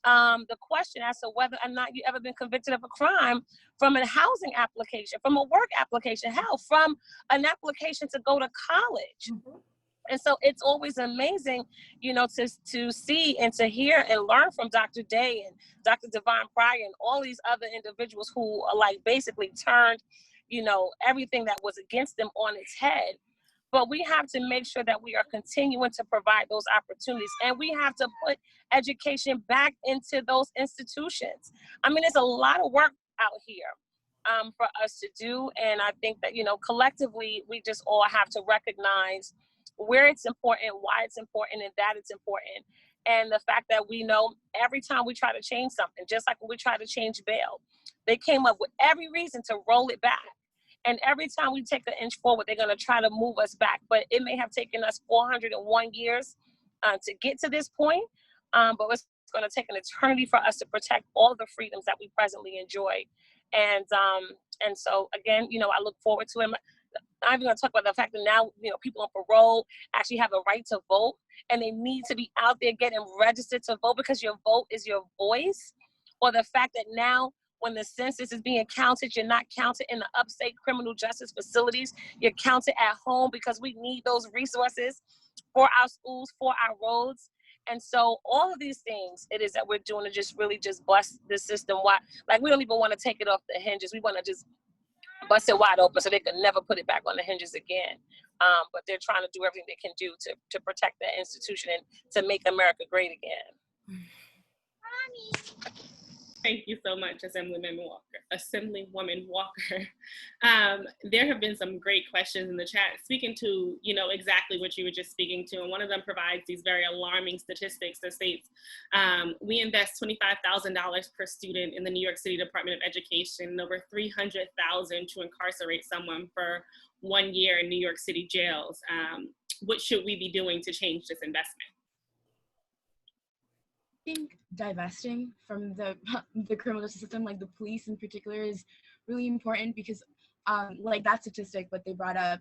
the question as to whether or not you ever been convicted of a crime from a housing application, from a work application, hell, from an application to go to college. Mm-hmm. And so it's always amazing, you know, to see and to hear and learn from Dr. Day and Dr. Divine Pryor and all these other individuals who are like basically turned, you know, everything that was against them on its head. But we have to make sure that we are continuing to provide those opportunities, and we have to put education back into those institutions. I mean, there's a lot of work out here for us to do. And I think that, you know, collectively, we just all have to recognize where it's important, why it's important, and that it's important. And the fact that we know every time we try to change something, just like when we try to change bail, they came up with every reason to roll it back. And every time we take an inch forward, they're going to try to move us back. But it may have taken us 401 years to get to this point, but it's going to take an eternity for us to protect all the freedoms that we presently enjoy. And so, again, you know, I look forward to it. I'm even going to talk about the fact that now, you know, people on parole actually have a right to vote, and they need to be out there getting registered to vote because your vote is your voice. Or the fact that now when the census is being counted, you're not counted in the upstate criminal justice facilities. You're counted at home because we need those resources for our schools, for our roads. And so all of these things it is that we're doing to just really just bless the system. Why? Like, we don't even want to take it off the hinges. We want to just bust it wide open so they could never put it back on the hinges again. But they're trying to do everything they can do to protect that institution and to make America great again. Thank you so much, Assemblywoman Walker. There have been some great questions in the chat speaking to, exactly what you were just speaking to. And one of them provides these very alarming statistics that states we invest $25,000 per student in the New York City Department of Education, and over $300,000 to incarcerate someone for 1 year in New York City jails. What should we be doing to change this investment? I think divesting from the criminal justice system, like the police in particular, is really important because like that statistic what they brought up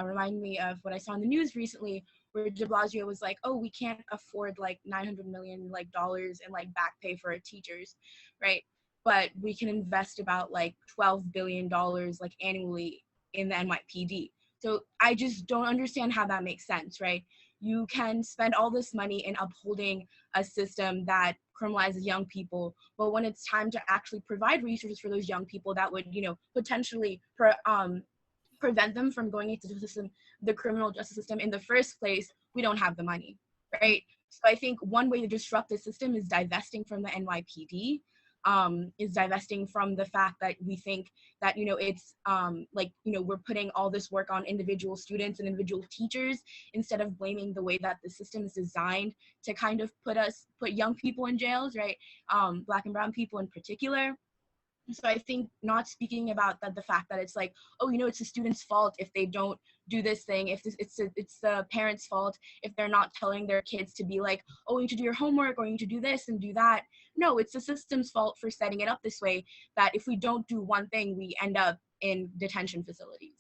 reminded me of what I saw in the news recently, where de Blasio was like, oh, we can't afford like $900 million dollars in like back pay for our teachers, right? But we can invest about like $12 billion like annually in the NYPD. So I just don't understand how that makes sense, right? You can spend all this money in upholding a system that criminalizes young people, but when it's time to actually provide resources for those young people that would, potentially prevent them from going into the criminal justice system in the first place, we don't have the money, right? So I think one way to disrupt the system is divesting from the NYPD, is divesting from the fact that we think that, it's we're putting all this work on individual students and individual teachers instead of blaming the way that the system is designed to kind of put young people in jails, right? Black and brown people in particular. So I think not speaking about the fact that it's like, oh, it's the student's fault if they don't do this thing, if it's the parents' fault if they're not telling their kids to be like, oh, you need to do your homework, or you need to do this and do that. No, it's the system's fault for setting it up this way, that if we don't do one thing, we end up in detention facilities,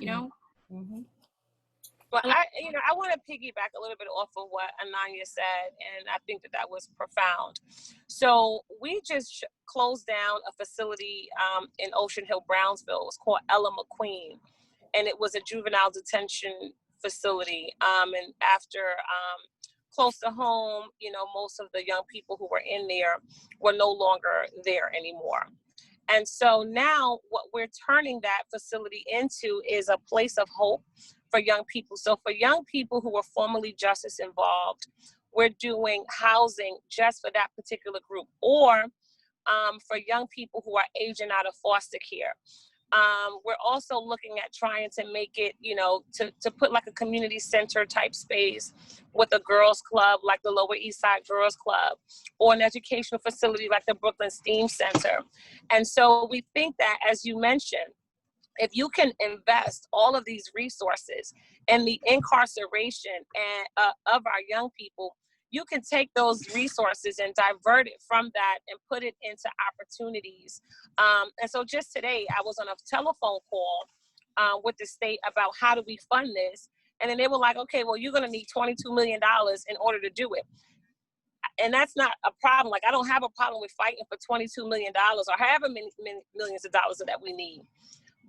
Mm-hmm. But I want to piggyback a little bit off of what Ananya said, and I think that was profound. So we just closed down a facility in Ocean Hill, Brownsville. It was called Ella McQueen, and it was a juvenile detention facility. And after close to home, most of the young people who were in there were no longer there anymore. And so now what we're turning that facility into is a place of hope for young people. So for young people who were formerly justice involved, we're doing housing just for that particular group, or for young people who are aging out of foster care. We're also looking at trying to make it, to put like a community center type space with a girls club, like the Lower East Side Girls Club, or an educational facility like the Brooklyn STEAM Center. And so we think that, as you mentioned, if you can invest all of these resources in the incarceration of our young people, you can take those resources and divert it from that and put it into opportunities. And so just today, I was on a telephone call with the state about how do we fund this. And then they were like, okay, well, you're going to need $22 million in order to do it. And that's not a problem. Like, I don't have a problem with fighting for $22 million or however many millions of dollars that we need.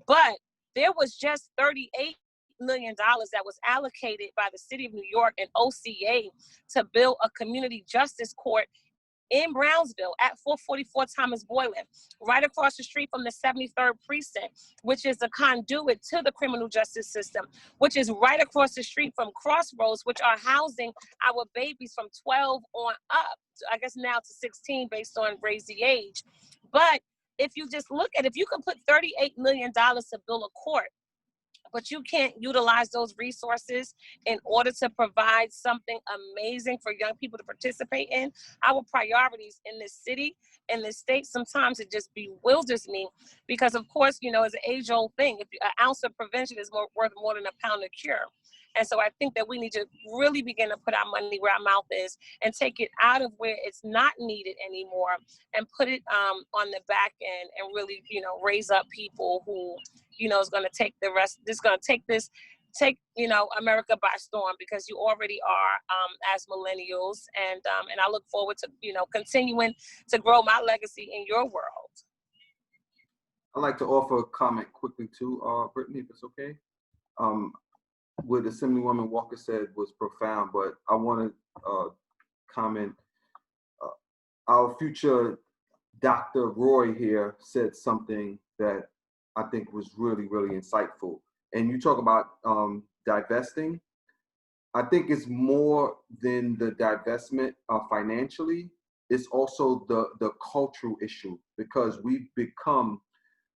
But there was just $38 million that was allocated by the city of New York and OCA to build a community justice court in Brownsville at 444 Thomas Boylan, right across the street from the 73rd precinct, which is a conduit to the criminal justice system, which is right across the street from Crossroads, which are housing our babies from 12 on up, I guess now to 16 based on raise the age. But if you just look at, if you can put $38 million to build a court, but you can't utilize those resources in order to provide something amazing for young people to participate in, our priorities in this city, in this state, sometimes it just bewilders me because, of course, it's an age-old thing. If an ounce of prevention is worth more than a pound of cure. And so I think that we need to really begin to put our money where our mouth is and take it out of where it's not needed anymore and put it on the back end and really, raise up people who, is going to take the rest, take America by storm, because you already are as millennials. And I look forward to, continuing to grow my legacy in your world. I'd like to offer a comment quickly too, Brittany, if it's okay. What Assemblywoman Walker said was profound, but I want to comment. Our future Dr. Roy here said something that I think was really, really insightful. And you talk about divesting. I think it's more than the divestment financially. It's also the cultural issue, because we've become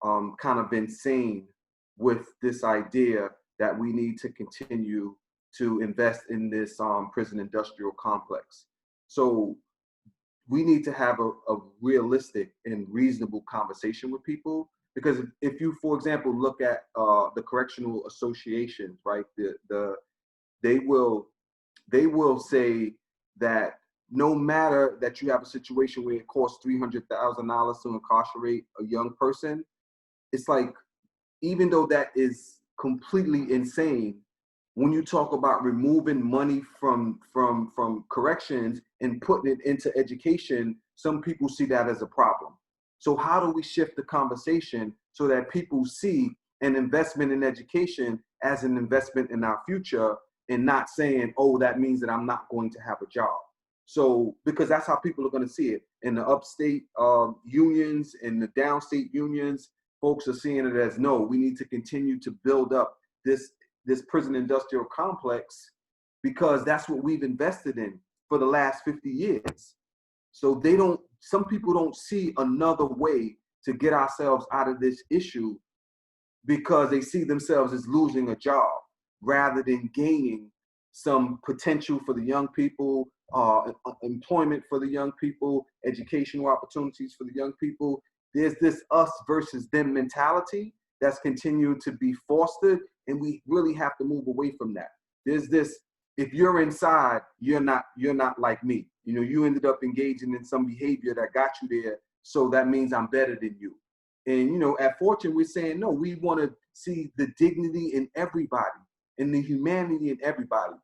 kind of insane with this idea that we need to continue to invest in this prison industrial complex. So we need to have a realistic and reasonable conversation with people, because if you, for example, look at the correctional associations, right, they will say that no matter that you have a situation where it costs $300,000 to incarcerate a young person, it's like, even though that is completely insane, when you talk about removing money from corrections and putting it into education, some people see that as a problem. So how do we shift the conversation so that people see an investment in education as an investment in our future, and not saying, oh, that means that I'm not going to have a job? So, because that's how people are going to see it. In the upstate unions and the downstate unions, folks are seeing it as, no, we need to continue to build up this prison industrial complex, because that's what we've invested in for the last 50 years. So some people don't see another way to get ourselves out of this issue, because they see themselves as losing a job rather than gaining some potential for the young people, employment for the young people, educational opportunities for the young people. There's this us versus them mentality that's continued to be fostered, and we really have to move away from that. There's this, if you're inside, you're not like me. You know, you ended up engaging in some behavior that got you there, so that means I'm better than you. And, you know, at Fortune, we're saying, no, we want to see the dignity in everybody and the humanity in everybody.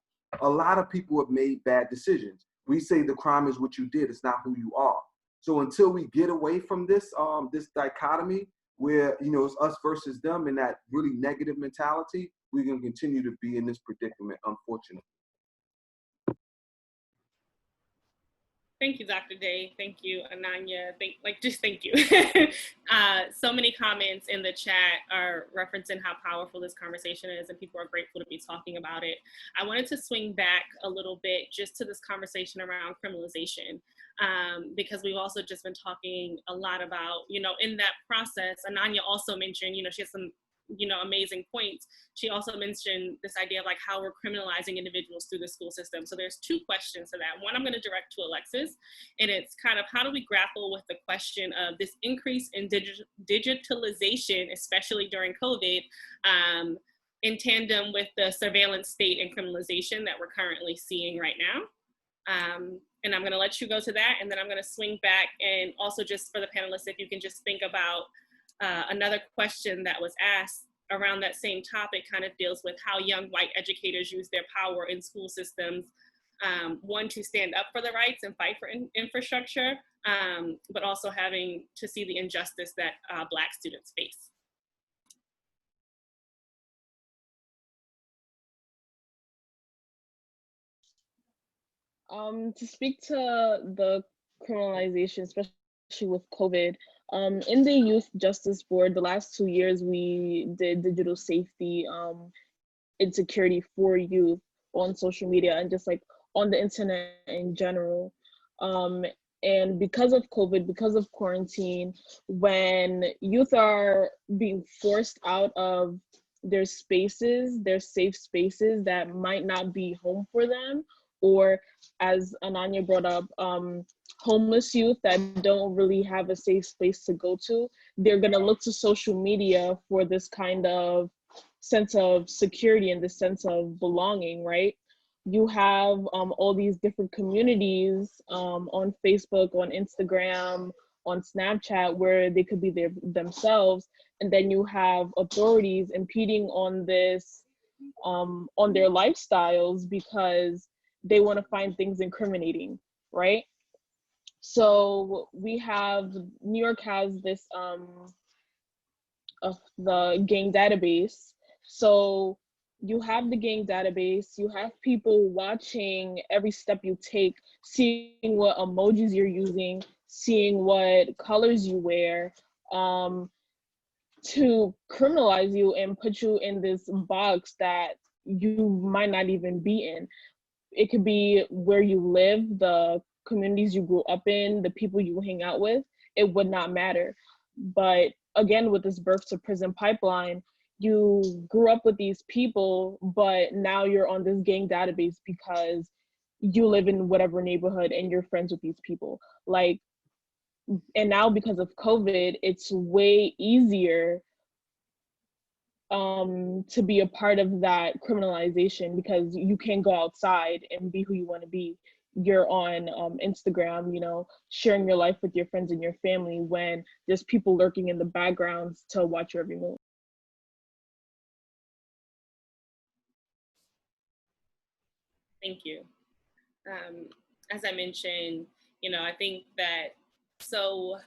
A lot of people have made bad decisions. We say the crime is what you did, it's not who you are. So until we get away from this this dichotomy where, you know, it's us versus them and that really negative mentality, we're going to continue to be in this predicament, unfortunately. Thank you, Dr. Day. Thank you, Ananya. Thank you. So many comments in the chat are referencing how powerful this conversation is, and people are grateful to be talking about it. I wanted to swing back a little bit just to this conversation around criminalization, because we've also just been talking a lot about, you know, in that process, Ananya also mentioned, you know, she has some, you know, amazing points. She also mentioned this idea of like how we're criminalizing individuals through the school system. So there's two questions to that. One I'm going to direct to Alexis, and it's kind of how do we grapple with the question of this increase in digitalization, especially during COVID, in tandem with the surveillance state and criminalization that we're currently seeing right now. And I'm going to let you go to that, and then I'm going to swing back, and also just for the panelists, if you can just think about another question that was asked around that same topic, kind of deals with how young white educators use their power in school systems, one, to stand up for the rights and fight for infrastructure, but also having to see the injustice that Black students face. To speak to the criminalization, especially with COVID, in the Youth Justice Board, the last 2 years we did digital safety and security for youth on social media and just like on the internet in general. And because of COVID, because of quarantine, when youth are being forced out of their spaces, their safe spaces that might not be home for them, or as Ananya brought up, homeless youth that don't really have a safe space to go to, they're gonna look to social media for this kind of sense of security and this sense of belonging, right? You have all these different communities on Facebook, on Instagram, on Snapchat, where they could be themselves, and then you have authorities impeding on this, on their lifestyles because they want to find things incriminating, right? So we have, New York has this of the gang database. So you have the gang database, you have people watching every step you take, seeing what emojis you're using, seeing what colors you wear, to criminalize you and put you in this box that you might not even be in. It could be where you live, the communities you grew up in, the people you hang out with. It would not matter. But again, with this birth to prison pipeline, you grew up with these people, but now you're on this gang database because you live in whatever neighborhood and you're friends with these people. Like, and now because of COVID, it's way easier to be a part of that criminalization because you can't go outside and be who you want to be. You're on Instagram, you know, sharing your life with your friends and your family when there's people lurking in the backgrounds to watch your every move. Thank you. As I mentioned, you know, I think that so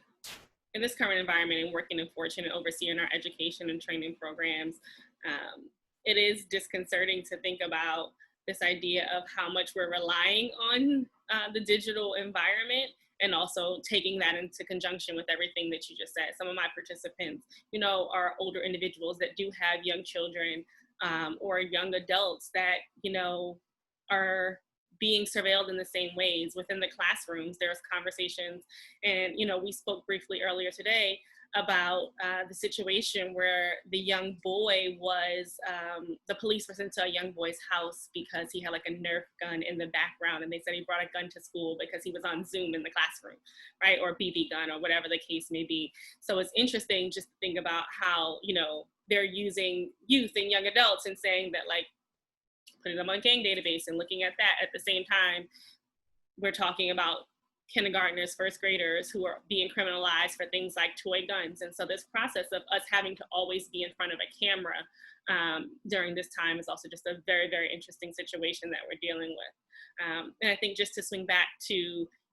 in this current environment and working in Fortune and overseeing our education and training programs, it is disconcerting to think about this idea of how much we're relying on the digital environment and also taking that into conjunction with everything that you just said. Some of my participants, you know, are older individuals that do have young children or young adults that, you know, are being surveilled in the same ways within the classrooms. There's conversations, and you know, we spoke briefly earlier today about the situation where the young boy was, the police were sent to a young boy's house because he had like a Nerf gun in the background, and they said he brought a gun to school because he was on Zoom in the classroom, right? Or BB gun or whatever the case may be. So it's interesting just to think about how, you know, they're using youth and young adults and saying that like, putting them on gang database and looking at that. At the same time, we're talking about kindergartners, first graders who are being criminalized for things like toy guns. And so this process of us having to always be in front of a camera during this time is also just a very, very interesting situation that we're dealing with. And I think just to swing back to,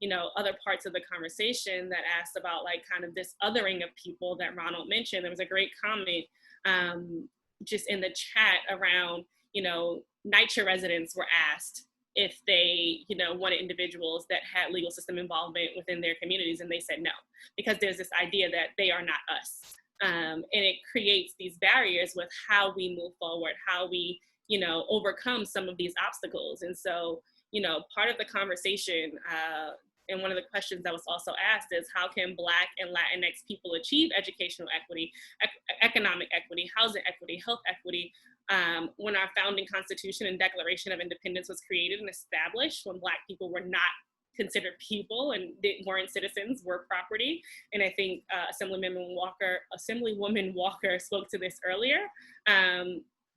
you know, other parts of the conversation that asked about like kind of this othering of people that Ronald mentioned, there was a great comment just in the chat around, you know, NYCHD residents were asked if they, you know, wanted individuals that had legal system involvement within their communities, and they said no, because there's this idea that they are not us. And it creates these barriers with how we move forward, how we, you know, overcome some of these obstacles. And so, you know, part of the conversation, and one of the questions that was also asked is how can Black and Latinx people achieve educational equity, economic equity, housing equity, health equity, when our founding constitution and Declaration of Independence was created and established, when Black people were not considered people and weren't citizens, were property. And I think Assemblywoman Walker spoke to this earlier.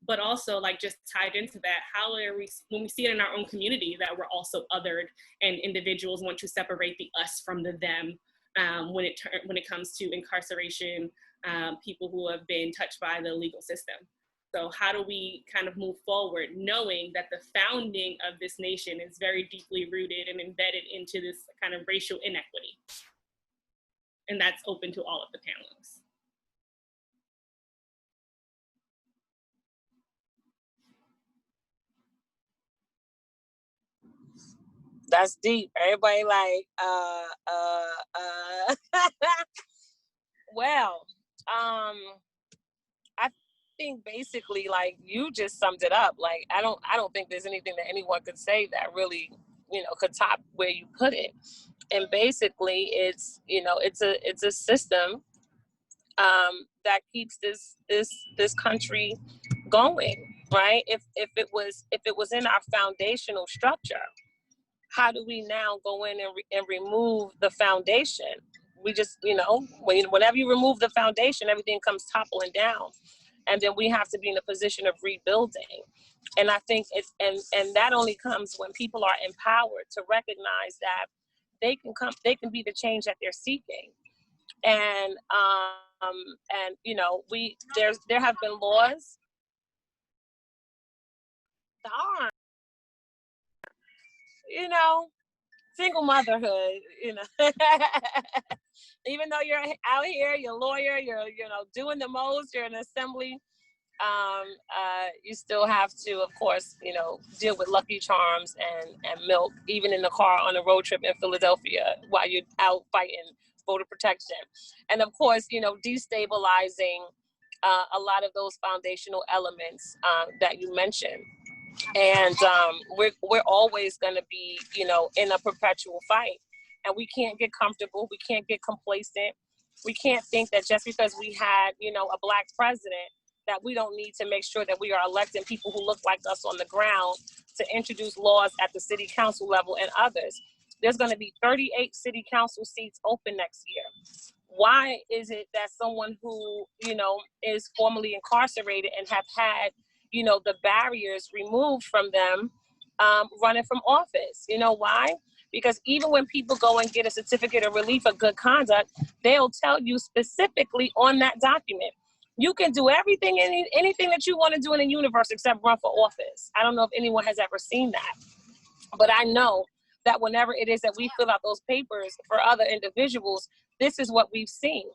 But also like just tied into that, how are we, when we see it in our own community, that we're also othered and individuals want to separate the us from the them when it comes to incarceration, people who have been touched by the legal system. So how do we kind of move forward knowing that the founding of this nation is very deeply rooted and embedded into this kind of racial inequity? And that's open to all of the panelists. That's deep. Everybody like, well, I think basically like you just summed it up. Like, I don't think there's anything that anyone could say that really, you know, could top where you put it. And basically it's, you know, it's a system that keeps this country going, right? If it was in our foundational structure, how do we now go in and remove the foundation? We just, you know, whenever you remove the foundation, everything comes toppling down. And then we have to be in a position of rebuilding. And I think and that only comes when people are empowered to recognize that they can be the change that they're seeking. And you know, there have been laws. Darn. You know, single motherhood, you know. Even though you're out here, you're a lawyer, you're, you know, doing the most, you're an assembly, you still have to, of course, you know, deal with Lucky Charms and milk, even in the car on a road trip in Philadelphia while you're out fighting voter protection. And of course, you know, destabilizing a lot of those foundational elements that you mentioned. And we're always going to be, you know, in a perpetual fight. And we can't get comfortable. We can't get complacent. We can't think that just because we had, you know, a Black president, that we don't need to make sure that we are electing people who look like us on the ground to introduce laws at the city council level and others. There's going to be 38 city council seats open next year. Why is it that someone who, you know, is formerly incarcerated and have had, you know, the barriers removed from them running from office? You know why? Because even when people go and get a certificate of relief of good conduct, they'll tell you specifically on that document, you can do everything, anything that you want to do in the universe except run for office. I don't know if anyone has ever seen that, but I know that whenever it is that we fill out those papers for other individuals, this is what we've seen.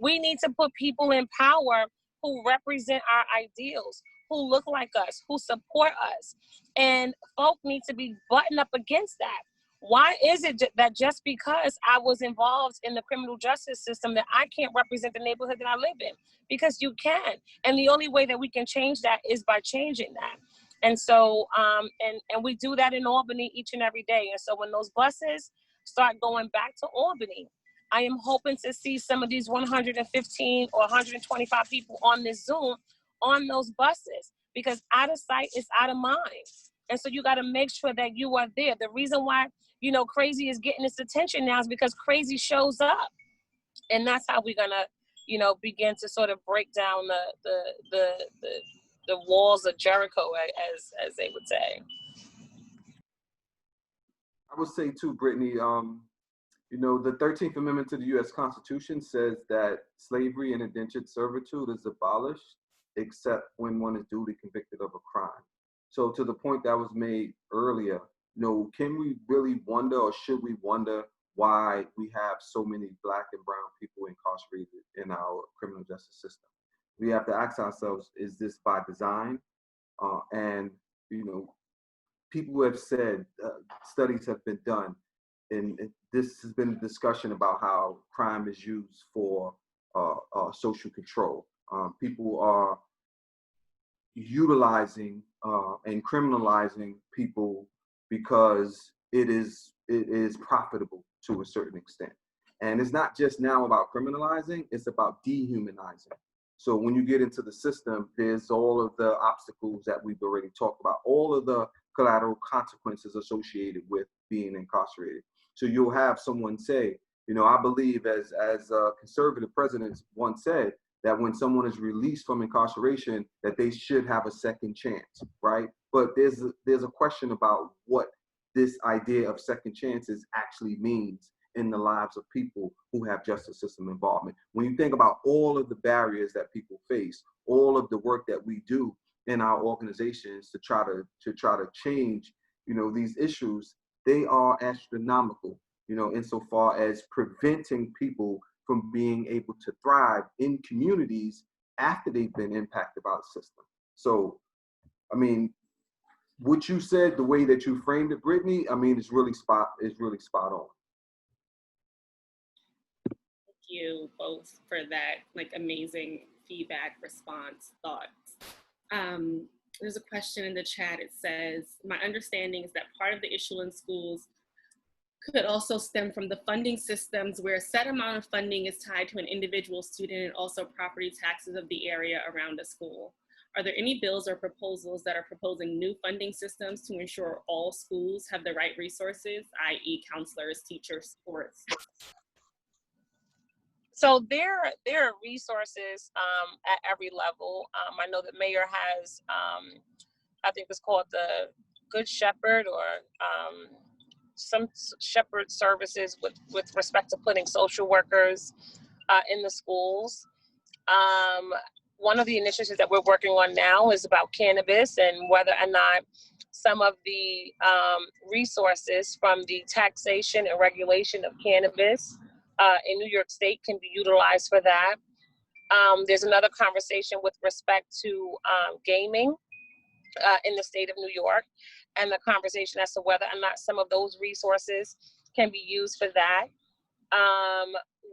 We need to put people in power who represent our ideals, who look like us, who support us. And folk need to be buttoned up against that. Why is it that just because I was involved in the criminal justice system that I can't represent the neighborhood that I live in? Because you can. And the only way that we can change that is by changing that. And so, and we do that in Albany each and every day. And so when those buses start going back to Albany, I am hoping to see some of these 115 or 125 people on this Zoom on those buses, because out of sight is out of mind. And so you got to make sure that you are there. The reason why, you know, Crazy is getting its attention now is because Crazy shows up. And that's how we're going to, you know, begin to sort of break down the walls of Jericho, as they would say. I would say too, Brittany, you know, the 13th Amendment to the U.S. Constitution says that slavery and indentured servitude is abolished, except when one is duly convicted of a crime. So to the point that was made earlier, you know, can we really wonder, or should we wonder, why we have so many Black and brown people incarcerated in our criminal justice system? We have to ask ourselves, is this by design? And, you know, people have said, studies have been done, and this has been a discussion about how crime is used for social control. People are utilizing and criminalizing people because it is profitable to a certain extent. And it's not just now about criminalizing, it's about dehumanizing. So when you get into the system, there's all of the obstacles that we've already talked about, all of the collateral consequences associated with being incarcerated. So you'll have someone say, you know, I believe, as conservative presidents once said, that when someone is released from incarceration, that they should have a second chance, right? But there's a question about what this idea of second chances actually means in the lives of people who have justice system involvement. When you think about all of the barriers that people face, all of the work that we do in our organizations to try to change, you know, these issues, they are astronomical, you know, insofar as preventing people from being able to thrive in communities after they've been impacted by the system. So, I mean, what you said, the way that you framed it, Brittany, I mean, it's really spot on. Thank you both for that, like, amazing feedback, response, thoughts. There's a question in the chat. It says, my understanding is that part of the issue in schools could also stem from the funding systems where a set amount of funding is tied to an individual student and also property taxes of the area around a school. Are there any bills or proposals that are proposing new funding systems to ensure all schools have the right resources, i.e. counselors, teachers, supports? So there are resources at every level. I know that Mayor has, I think it's called the Good Shepherd, or some shepherd services with respect to putting social workers in the schools. One of the initiatives that we're working on now is about cannabis, and whether or not some of the resources from the taxation and regulation of cannabis in New York State can be utilized for that. There's another conversation with respect to gaming in the state of New York, and the conversation as to whether or not some of those resources can be used for that.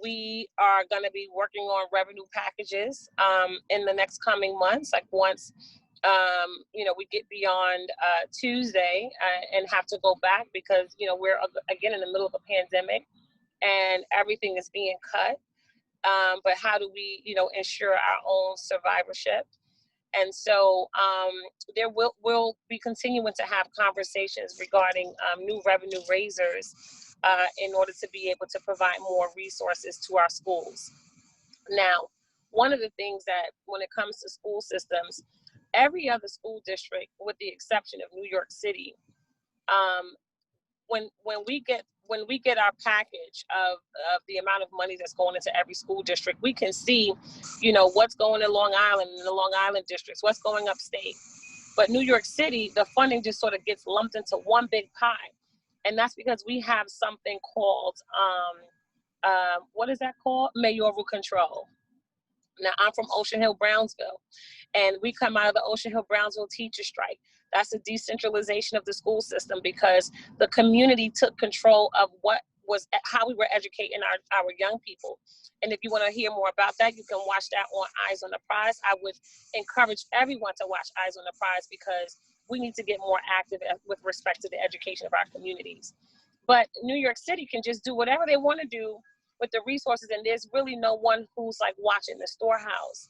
we are going to be working on revenue packages in the next coming months. Like once, we get beyond Tuesday and have to go back because, we're again in the middle of a pandemic and everything is being cut. But how do we, ensure our own survivorship? And so we'll be continuing to have conversations regarding new revenue raisers in order to be able to provide more resources to our schools. Now, one of the things that when it comes to school systems, every other school district, with the exception of New York City, when we get our package of the amount of money that's going into every school district, we can see, what's going in Long Island and the Long Island districts, what's going upstate. But New York City, the funding just sort of gets lumped into one big pie. And that's because we have something called, what is that called? Mayoral control. Now, I'm from Ocean Hill, Brownsville, and we come out of the Ocean Hill, Brownsville teacher strike. That's a decentralization of the school system because the community took control of how we were educating our young people. And if you want to hear more about that, you can watch that on Eyes on the Prize. I would encourage everyone to watch Eyes on the Prize because we need to get more active with respect to the education of our communities. But New York City can just do whatever they want to do with the resources, and there's really no one who's like watching the storehouse.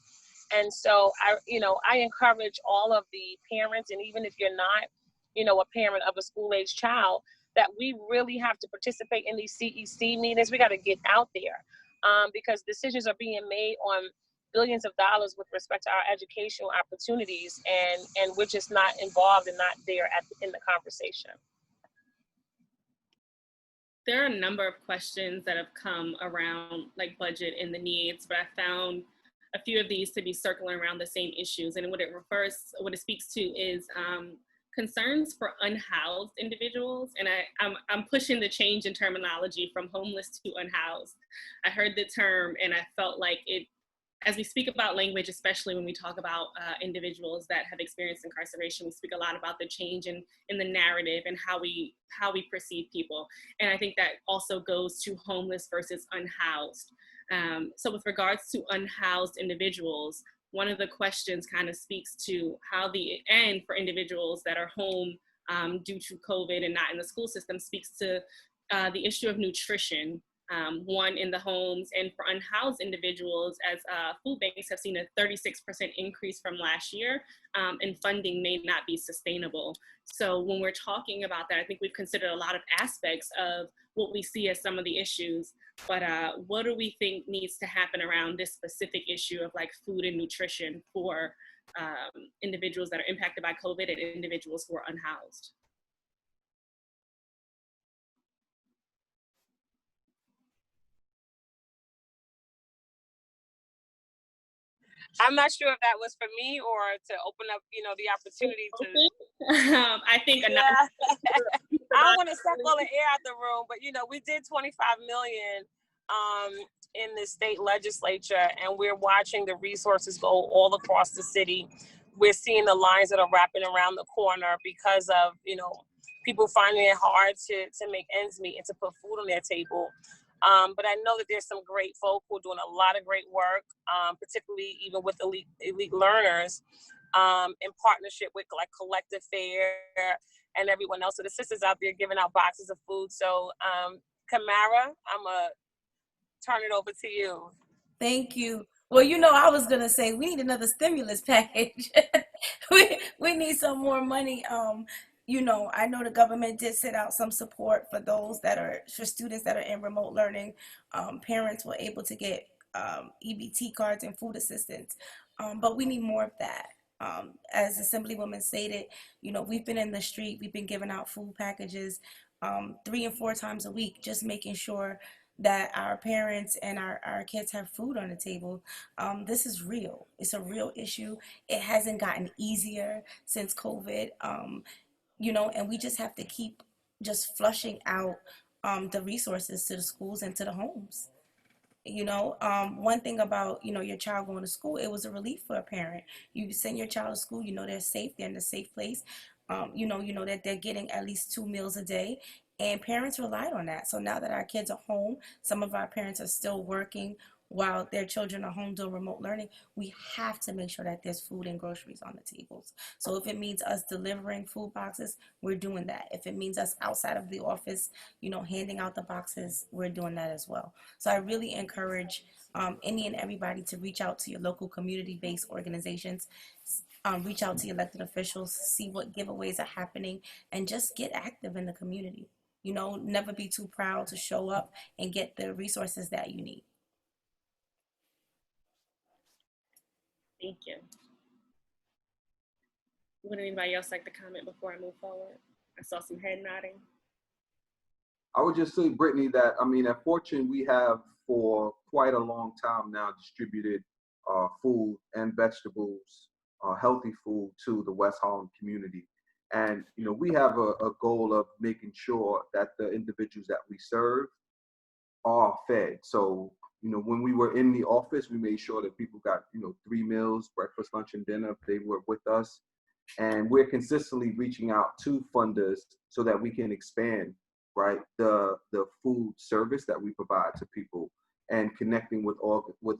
And so I encourage all of the parents, and even if you're not, a parent of a school-age child, that we really have to participate in these CEC meetings. We got to get out there because decisions are being made on billions of dollars with respect to our educational opportunities, and we're just not involved and not there in the conversation. There are a number of questions that have come around like budget and the needs, but I found a few of these to be circling around the same issues. And what it speaks to is concerns for unhoused individuals. And I'm pushing the change in terminology from homeless to unhoused. I heard the term and I felt like it, as we speak about language, especially when we talk about individuals that have experienced incarceration, we speak a lot about the change in the narrative and how we perceive people. And I think that also goes to homeless versus unhoused. So with regards to unhoused individuals, one of the questions kind of speaks to how and for individuals that are home due to COVID and not in the school system, speaks to the issue of nutrition. One in the homes, and for unhoused individuals, as food banks have seen a 36% increase from last year, and funding may not be sustainable. So when we're talking about that, I think we've considered a lot of aspects of what we see as some of the issues, but what do we think needs to happen around this specific issue of like food and nutrition for individuals that are impacted by COVID and individuals who are unhoused? I'm not sure if that was for me or to open up, the opportunity to. I think enough. Yeah. I don't want to suck all the air out the room, but we did 25 million in the state legislature, and we're watching the resources go all across the city. We're seeing the lines that are wrapping around the corner because of people finding it hard to make ends meet and to put food on their table. But I know that there's some great folk who are doing a lot of great work, particularly even with elite learners, in partnership with like Collective Fare and everyone else. So the sisters out there giving out boxes of food. So Kamara, I'm going to turn it over to you. Thank you. Well, I was going to say we need another stimulus package. we need some more money. I know the government did set out some support for for students that are in remote learning. Parents were able to get EBT cards and food assistance, but we need more of that. As Assemblywoman stated, we've been in the street, we've been giving out food packages 3 and 4 times a week, just making sure that our parents and our kids have food on the table. This is real. It's a real issue. It hasn't gotten easier since COVID. And we just have to keep just flushing out the resources to the schools and to the homes. One thing about, your child going to school, it was a relief for a parent. You send your child to school, they're safe, they're in a safe place. You know that they're getting at least 2 meals a day. And parents relied on that. So now that our kids are home, some of our parents are still working while their children are home doing remote learning. We have to make sure that there's food and groceries on the tables. So if it means us delivering food boxes, we're doing that. If it means us outside of the office, handing out the boxes, we're doing that as well. So I really encourage any and everybody to reach out to your local community-based organizations, reach out to your elected officials, see what giveaways are happening, and just get active in the community. Never be too proud to show up and get the resources that you need. Thank you. Would anybody else like to comment before I move forward? I saw some head nodding. I would just say, Brittany, that at Fortune, we have for quite a long time now distributed food and vegetables, healthy food to the West Harlem community. And, we have a goal of making sure that the individuals that we serve are fed. So, when we were in the office, we made sure that people got, 3 meals, breakfast, lunch, and dinner. They were with us. And we're consistently reaching out to funders so that we can expand, right, the food service that we provide to people, and connecting with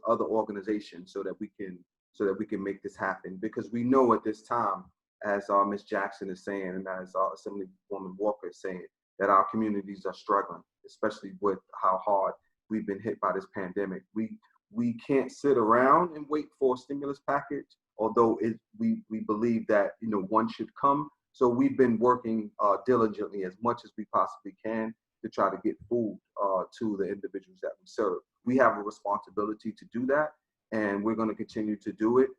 other organizations so that we can make this happen. Because we know at this time, as Ms. Jackson is saying, and as Assemblywoman Walker is saying, that our communities are struggling, especially with how hard we've been hit by this pandemic. We can't sit around and wait for a stimulus package, although we believe that one should come. So we've been working diligently as much as we possibly can to try to get food to the individuals that we serve. We have a responsibility to do that, and we're going to continue to do it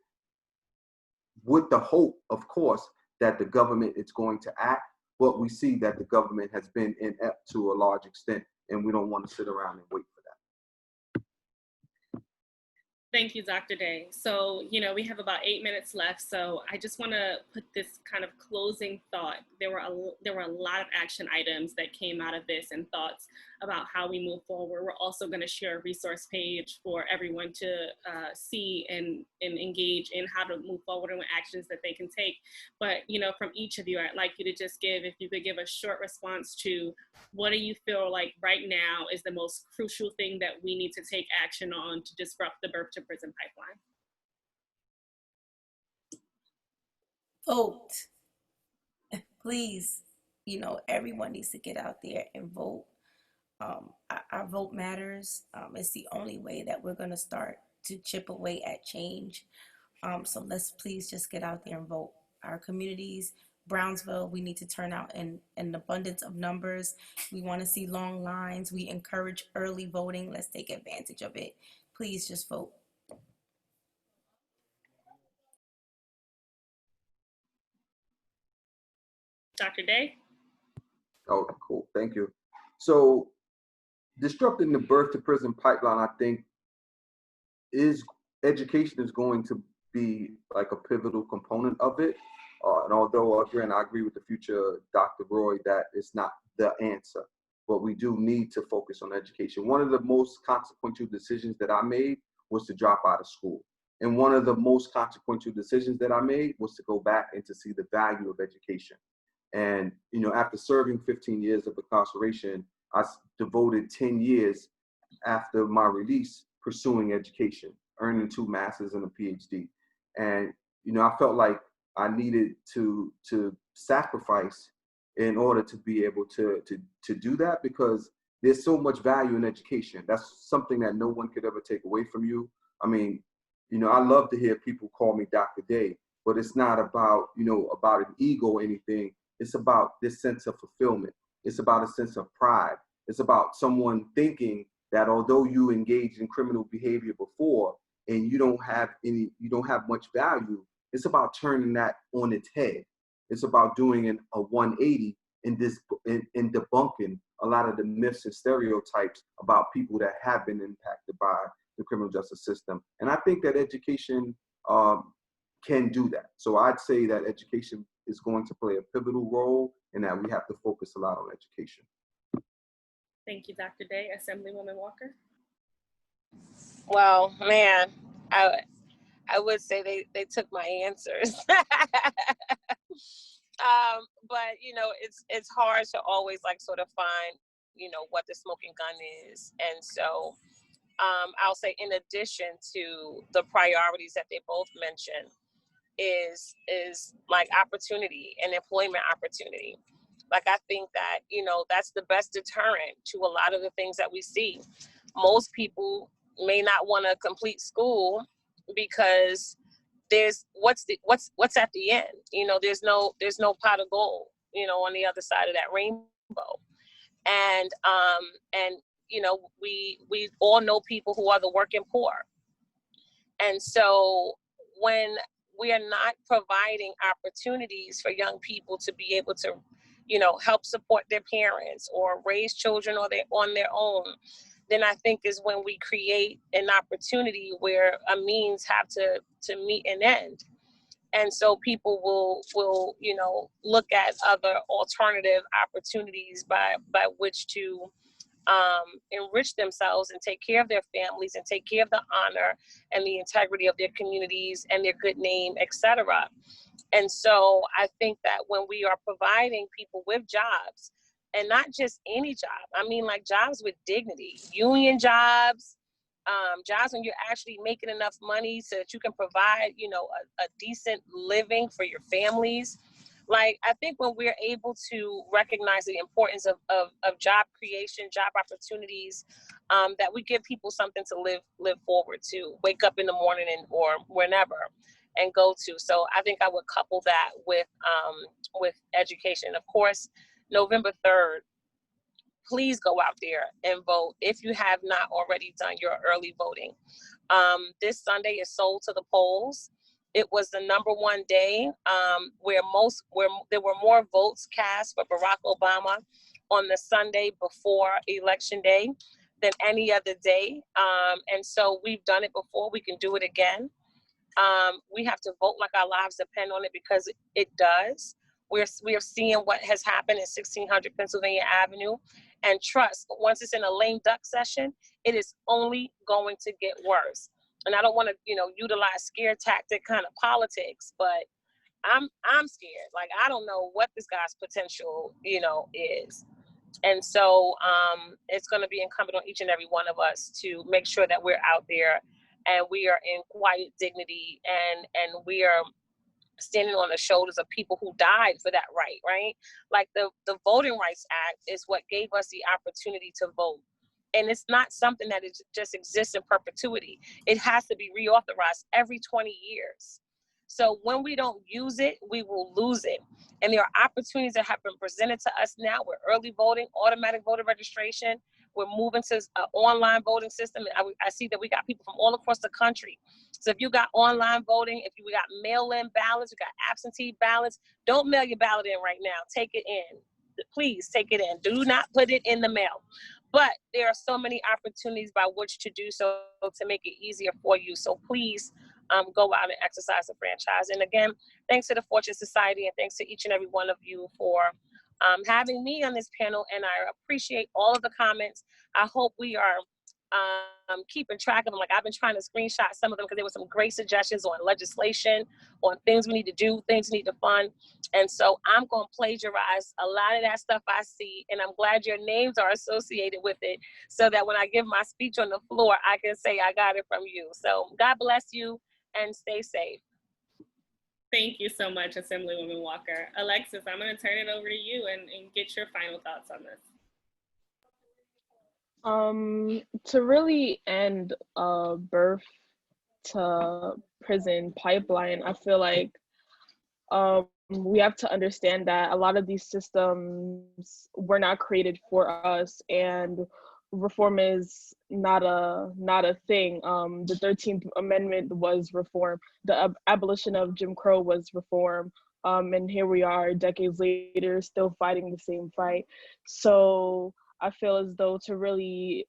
with the hope, of course, that the government is going to act. But we see that the government has been inept to a large extent, and we don't want to sit around and wait for that. Thank you, Dr. Day. So, we have about 8 minutes left. So I just want to put this kind of closing thought. There were a lot of action items that came out of this and thoughts about how we move forward. We're also going to share a resource page for everyone to see and engage in how to move forward and what actions that they can take. But, from each of you, I'd like you to just if you could give a short response to what do you feel like right now is the most crucial thing that we need to take action on to disrupt the birth to prison pipeline? Vote. Please, everyone needs to get out there and vote. Our vote matters. It's the only way that we're going to start to chip away at change. So let's please just get out there and vote. Our communities, Brownsville, we need to turn out in an abundance of numbers. We want to see long lines. We encourage early voting. Let's take advantage of it. Please just vote. Dr. Day? Oh, cool. Thank you. So disrupting the birth to prison pipeline, I think, education is going to be like a pivotal component of it. And although, again, I agree with the future Dr. Roy that it's not the answer, but we do need to focus on education. One of the most consequential decisions that I made was to drop out of school. And one of the most consequential decisions that I made was to go back and to see the value of education. And, after serving 15 years of incarceration, I devoted 10 years after my release pursuing education, earning 2 masters and a PhD. And, I felt like I needed to sacrifice in order to be able to do that, because there's so much value in education. That's something that no one could ever take away from you. I mean, I love to hear people call me Dr. Day, but it's not about, about an ego or anything. It's about this sense of fulfillment. It's about a sense of pride. It's about someone thinking that although you engaged in criminal behavior before and you don't have much value, it's about turning that on its head. It's about doing a 180 in debunking a lot of the myths and stereotypes about people that have been impacted by the criminal justice system. And I think that education can do that. So I'd say that education is going to play a pivotal role, and that we have to focus a lot on education. Thank you, Dr. Day. Assemblywoman Walker? Well, man, I would say they took my answers. But it's hard to always like sort of find what the smoking gun is. And so I'll say, in addition to the priorities that they both mentioned, is like opportunity and employment opportunity. Like, I think that that's the best deterrent to a lot of the things that we see. Most people may not want to complete school because there's what's at the end. There's no pot of gold on the other side of that rainbow. And we all know people who are the working poor. And so when we are not providing opportunities for young people to be able to help support their parents or raise children on their own, then I think is when we create an opportunity where a means have to meet an end. And so people will look at other alternative opportunities by which to enrich themselves and take care of their families and take care of the honor and the integrity of their communities and their good name, etc. And so I think that when we are providing people with jobs, and not just any job, I mean like jobs with dignity, union jobs, jobs when you're actually making enough money so that you can provide, a decent living for your families. Like, I think when we're able to recognize the importance of job creation, job opportunities, that we give people something to live forward to, wake up in the morning or whenever and go to. So I think I would couple that with education. Of course, November 3rd, please go out there and vote if you have not already done your early voting. This Sunday is sold to the polls. It was the #1 day where there were more votes cast for Barack Obama on the Sunday before Election Day than any other day. And so we've done it before. We can do it again. We have to vote like our lives depend on it, because it does. We're seeing what has happened in 1600 Pennsylvania Avenue, and trust, once it's in a lame duck session, it is only going to get worse. And I don't want to, utilize scare tactic kind of politics, but I'm scared. Like, I don't know what this guy's potential, is. And so it's going to be incumbent on each and every one of us to make sure that we're out there and we are in quiet dignity, and we are standing on the shoulders of people who died for that right? Like the Voting Rights Act is what gave us the opportunity to vote. And it's not something that just exists in perpetuity. It has to be reauthorized every 20 years. So when we don't use it, we will lose it. And there are opportunities that have been presented to us now with early voting, automatic voter registration. We're moving to an online voting system. I see that we got people from all across the country. So if you got online voting, if you got mail-in ballots, you got absentee ballots, don't mail your ballot in right now. Take it in. Please take it in. Do not put it in the mail. But there are so many opportunities by which to do so to make it easier for you. So please go out and exercise the franchise. And again, thanks to the Fortune Society, and thanks to each and every one of you for having me on this panel. And I appreciate all of the comments. I hope we are keeping track of them. Like, I've been trying to screenshot some of them because there were some great suggestions on legislation, on things we need to do, things we need to fund. And so I'm going to plagiarize a lot of that stuff I see. And I'm glad your names are associated with it, so that when I give my speech on the floor, I can say I got it from you. So God bless you and stay safe. Thank you so much, Assemblywoman Walker. Alexis, I'm going to turn it over to you and get your final thoughts on this. To really end a birth to prison pipeline, I feel like we have to understand that a lot of these systems were not created for us, and reform is not a thing. The 13th Amendment was reform. The abolition of Jim Crow was reform. And here we are decades later, still fighting the same fight. So I feel as though to really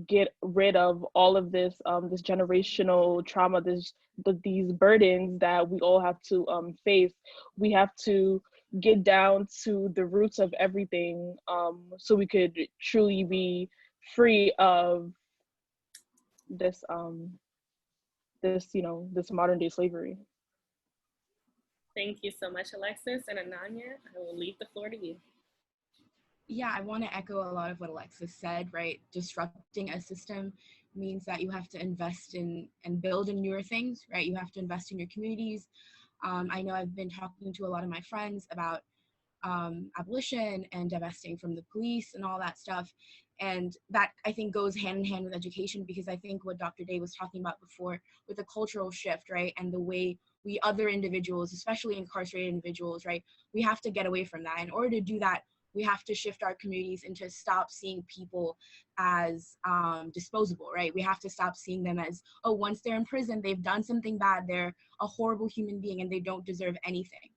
get rid of all of this, this generational trauma, these burdens that we all have to face, we have to get down to the roots of everything, so we could truly be free of this this modern day slavery. Thank you so much, Alexis. And Ananya, I will leave the floor to you. Yeah, I want to echo a lot of what Alexis said, right? Disrupting a system means that you have to invest in and build in newer things, right? You have to invest in your communities. I know I've been talking to a lot of my friends about abolition and divesting from the police and all that stuff. And that, I think, goes hand in hand with education, because I think what Dr. Day was talking about before with the cultural shift, right? And the way we other individuals, especially incarcerated individuals, right? We have to get away from that. In order to do that, we have to shift our communities into stop seeing people as disposable, right? We have to stop seeing them as, oh, once they're in prison, they've done something bad, they're a horrible human being and they don't deserve anything,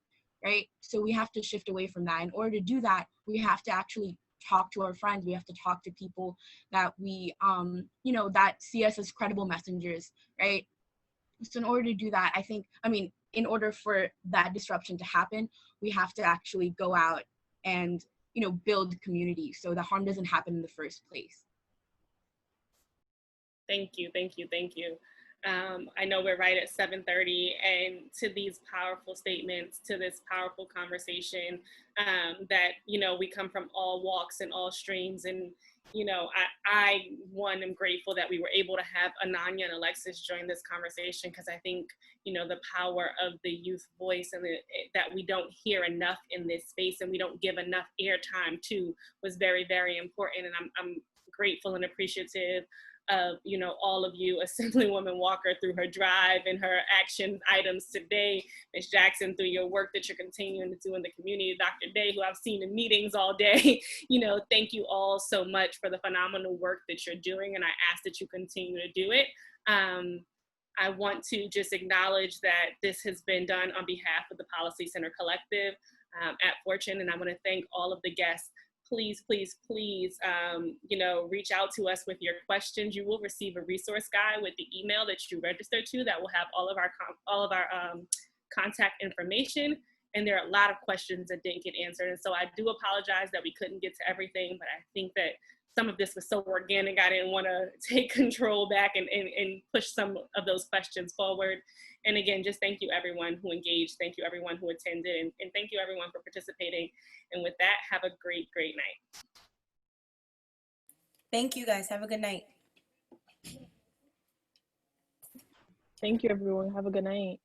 right? So we have to shift away from that. In order to do that, we have to actually talk to our friends. We have to talk to people that we, you know, that see us as credible messengers, right? So in order to do that, I think, I mean, in order for that disruption to happen, we have to actually go out and, you know, build community so the harm doesn't happen in the first place. Thank you, thank you, thank you. I know we're right at 7:30, and to these powerful statements, to this powerful conversation, that, you know, we come from all walks and all streams. And, you know, I am grateful that we were able to have Ananya and Alexis join this conversation, because I think, you know, the power of the youth voice and that we don't hear enough in this space and we don't give enough airtime to was very, very important. And I'm grateful and appreciative of, you know, all of you, Assemblywoman Walker through her drive and her action items today, Ms. Jackson through your work that you're continuing to do in the community, Dr. Day, who I've seen in meetings all day. You know, thank you all so much for the phenomenal work that you're doing, and I ask that you continue to do it. I want to just acknowledge that this has been done on behalf of the Policy Center Collective at Fortune, and I want to thank all of the guests. Please, please, please, you know, reach out to us with your questions. You will receive a resource guide with the email that you register to that will have all of our contact information. And there are a lot of questions that didn't get answered. And so I do apologize that we couldn't get to everything, but I think that some of this was so organic, I didn't want to take control back and push some of those questions forward. And again, just thank you everyone who engaged, thank you everyone who attended, and thank you everyone for participating. And with that, have a great, great night. Thank you guys, have a good night. Thank you, everyone. Have a good night.